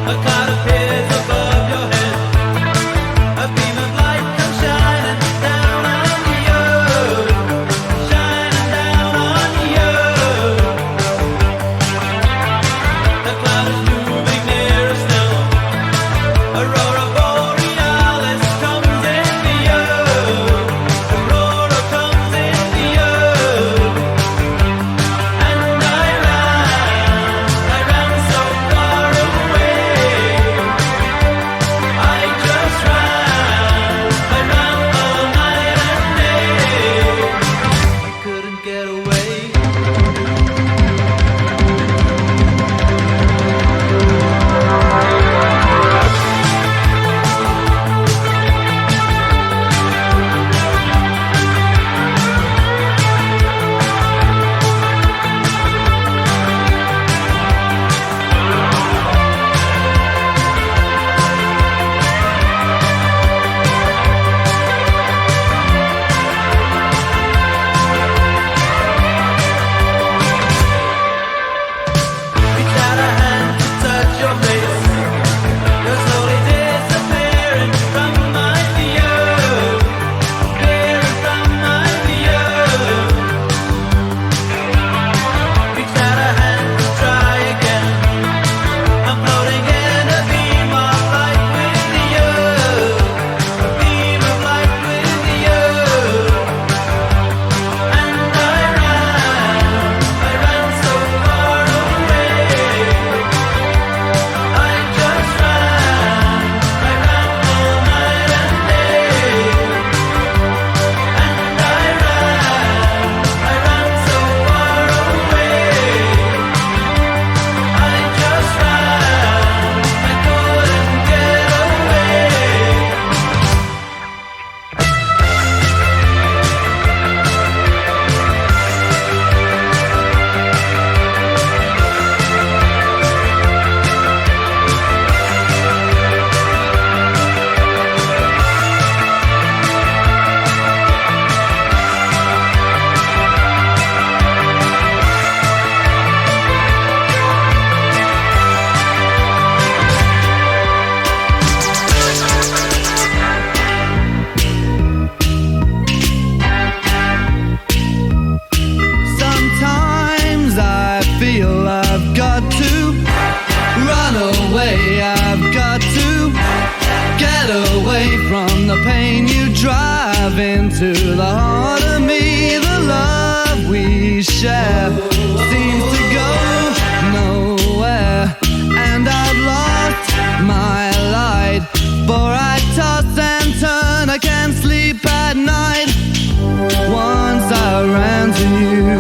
A cloud appears above your head. A beam of light comes shining down on you, shining down on you. The cloud is moving near us now. Aurora borealis comes into you. Aurora comes into you. And I ran so far away. I just ran all night and day. I couldn't get away. Reach out a hand to touch your face. You're slowly disappearing from my view, disappearing from my view. Reach out a hand to try again. I'm floating in a beam of light with you, a beam of light with you. And I ran so far away. I just ran all night and day. And I ran so far away. I just ran, I couldn't get away. Sometimes I feel I've got to run away. I've got to get away from the pain you drive into the heart of me. The love we share seems to go nowhere, and I've lost my light. For I toss and turn, I can't sleep at night. Once I ran to you,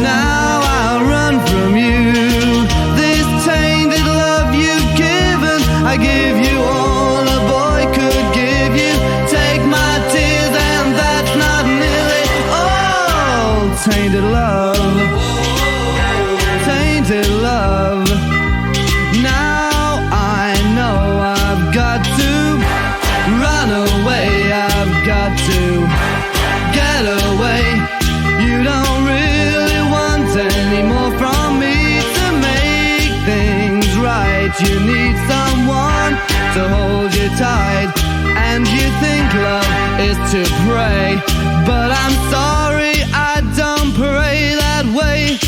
now I'll run from you. This tainted love you've given, I give you all a boy could give you. Take my tears and that's not nearly all. Tainted love, tainted love. Now I know I've got to run away. I've got to get away. You don't really want any more from me to make things right. You need someone to hold you tight, and you think love is to pray. But I'm sorry, I don't pray that way.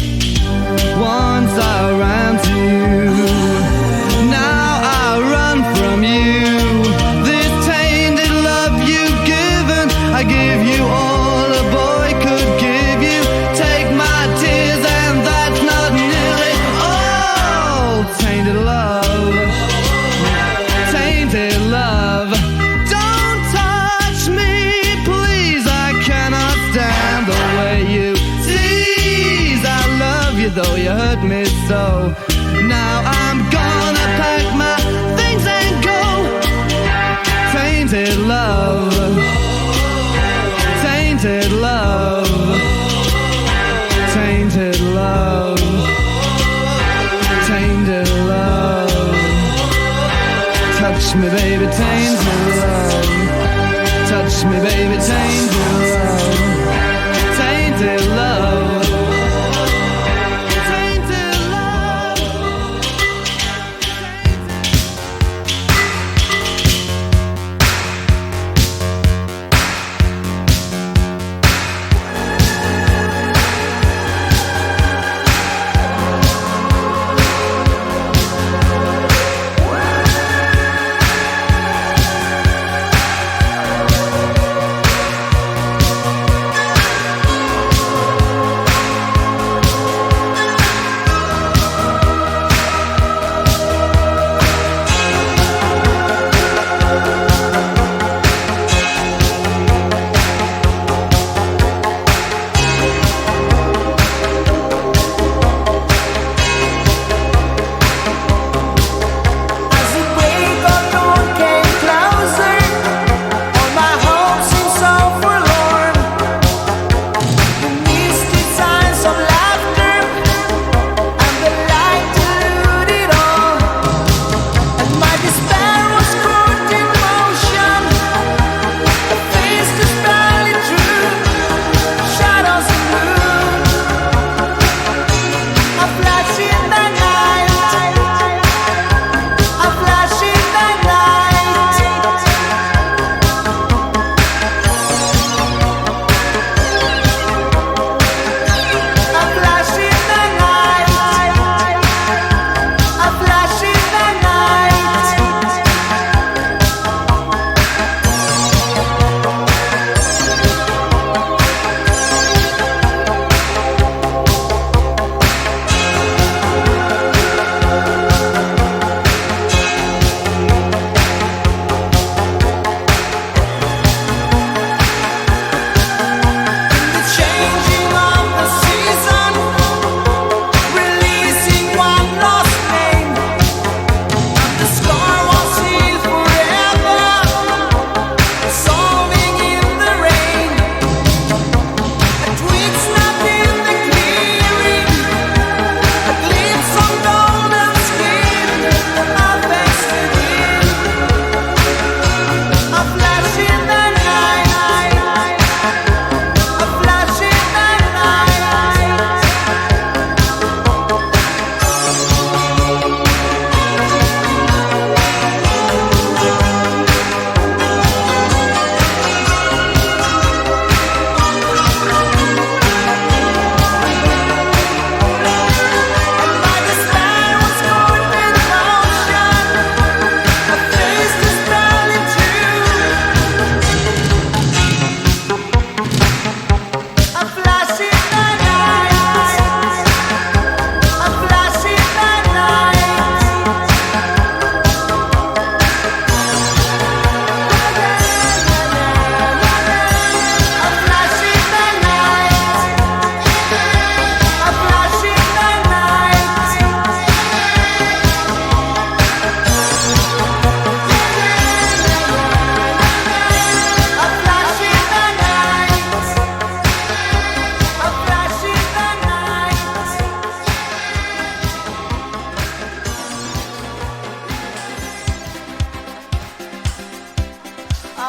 Once I ran to you, now I run from you. This tainted love you've given, I give you all a boy could give you. Take my tears and that's not nearly all. Tainted love, tainted love. Don't touch me, please. I cannot stand the way you tease. I love you though you hurt me so. Now I'm gonna pack my things and go. Tainted love, tainted love, tainted love, tainted love. Touch me, baby, tainted love. Touch me, baby, tainted love. Tainted love. Tainted love.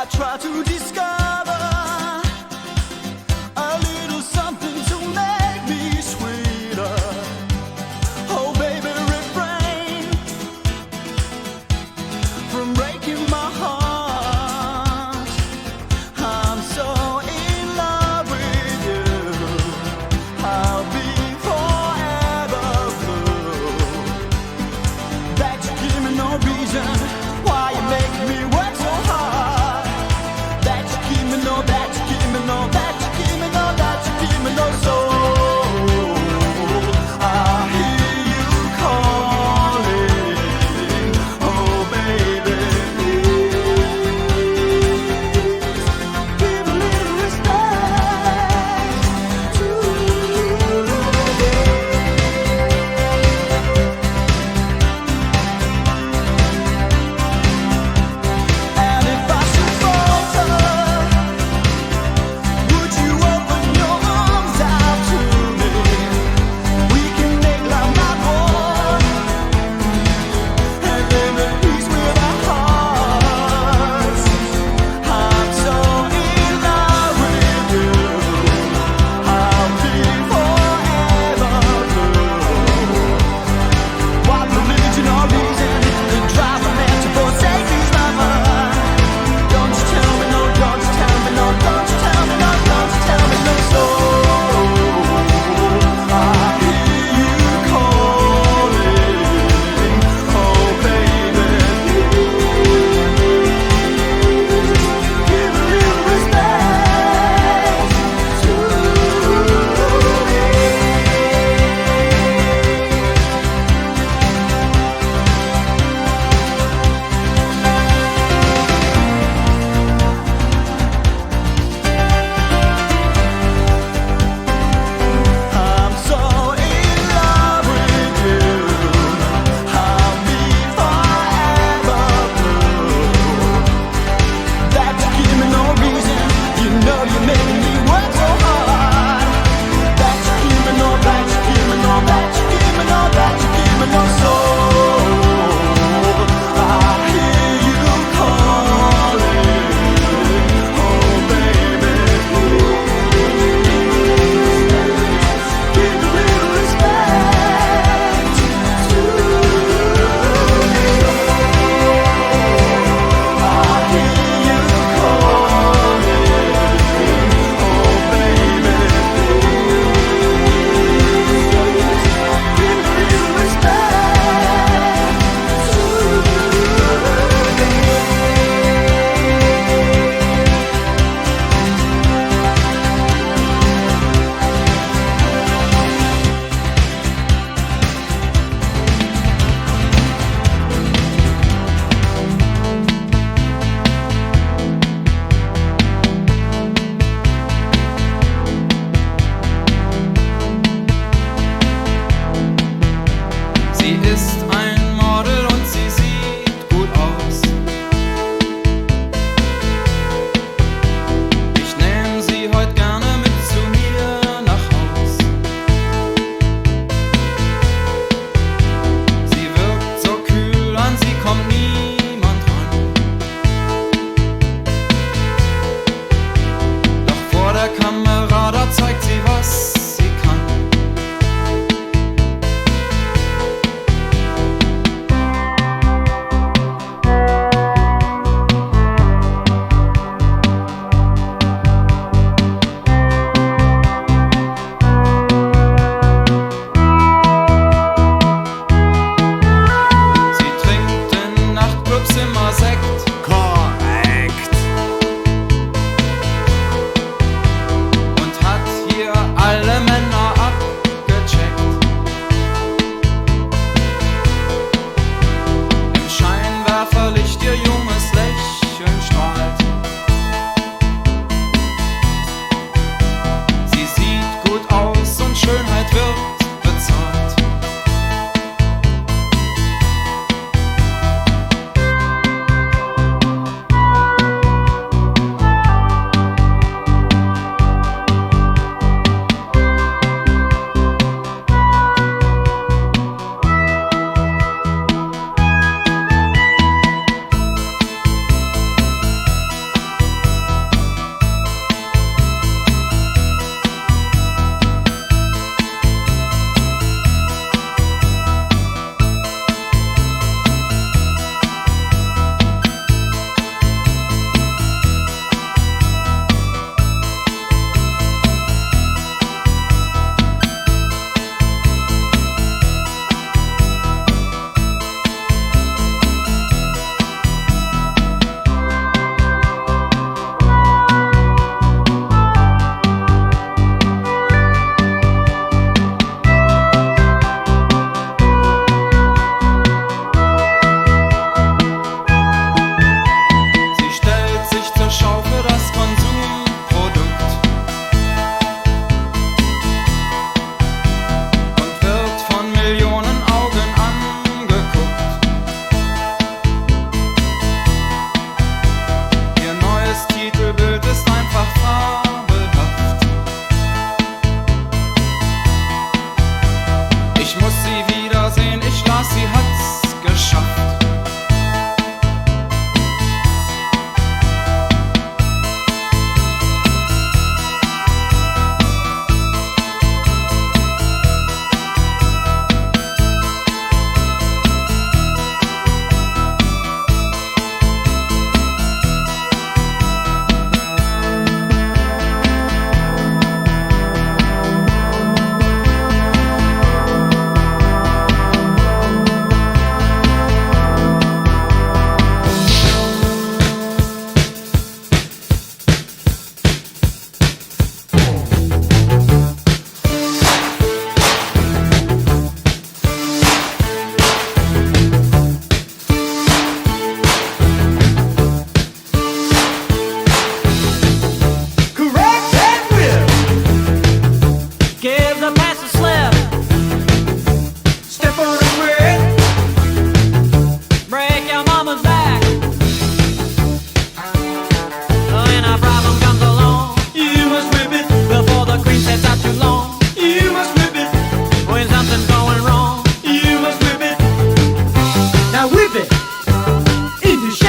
try to discover a little something to make me sweeter. Oh, baby, refrain from breaking my heart. I'm so in love with you. I'll be forever blue. That you give me no reason why you make me work so hard. That you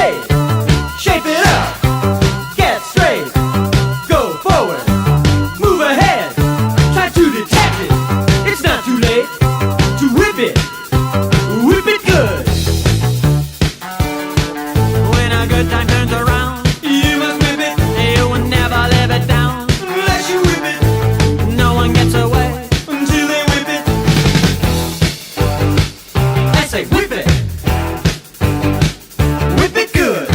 shape. Shape it up. Get straight. Go forward. Move ahead. Try to detect it. It's not too late to whip it. Whip it good. When a good time turns around, You must whip it. you will never live it down. Unless you whip it No one gets away. until they whip it. I say whip it. Whip it good.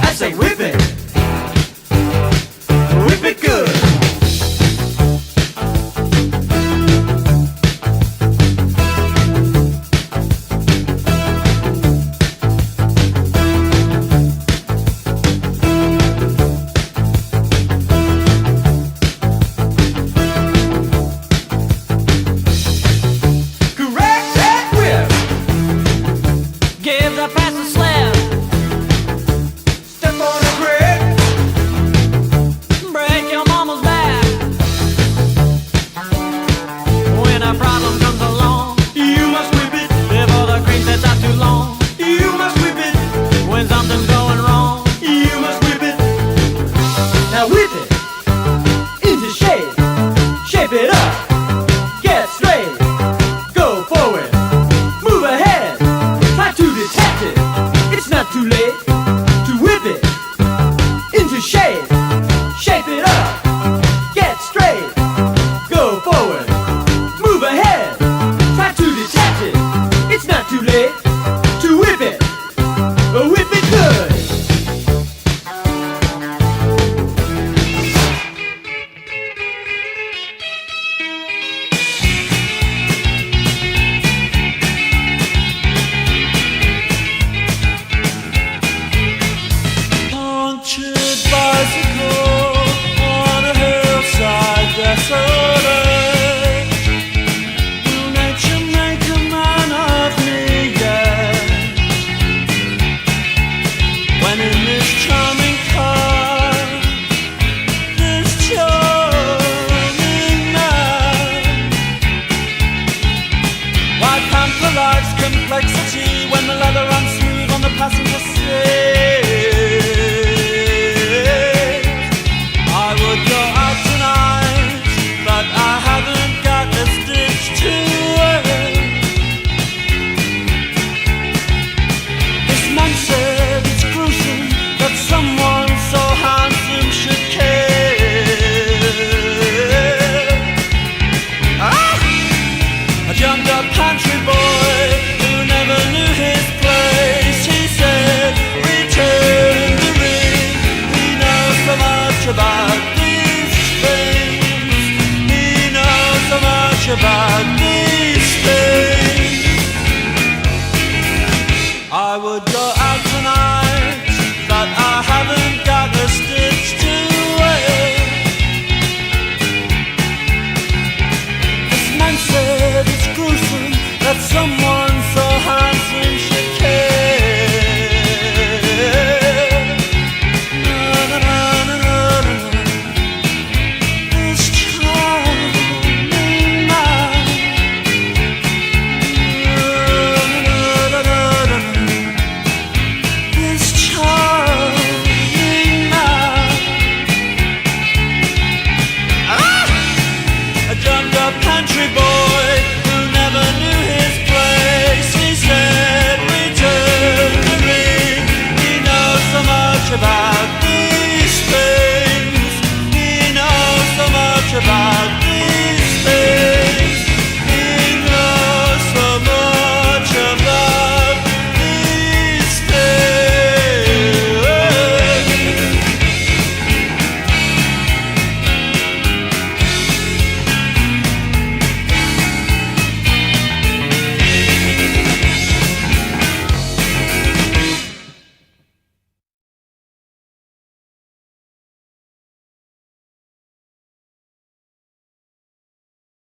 I say whip it. Whip it good. Correct that whip. Give the past a slap. Step on a brick. Break your mama's back. When a problem comes along, You must whip it. before the cream sets out too long. You must whip it. When something's going wrong, You must whip it. Now whip it into shape. Shape it up. Get straight. Go forward. Move ahead. Try to detect it. It's not too late to whip it into shape. Shape it up. Get straight. Go forward. Move ahead. Try to detect it. It's not too late to whip it. Whip it good. Punctured bicycle on a hillside desolate. Will nature make a man of me yet? When in this charming car, this charming man, why pamper life's complexity when the leather runs smooth on the passenger seat? I would go out tonight, but I haven't got a stitch to wear. This man said it's gruesome that someone so handsome should care. A jumped up country boy who never knew his place. He said, return the ring. He knows so much about these things. He knows so much about these things. I would go out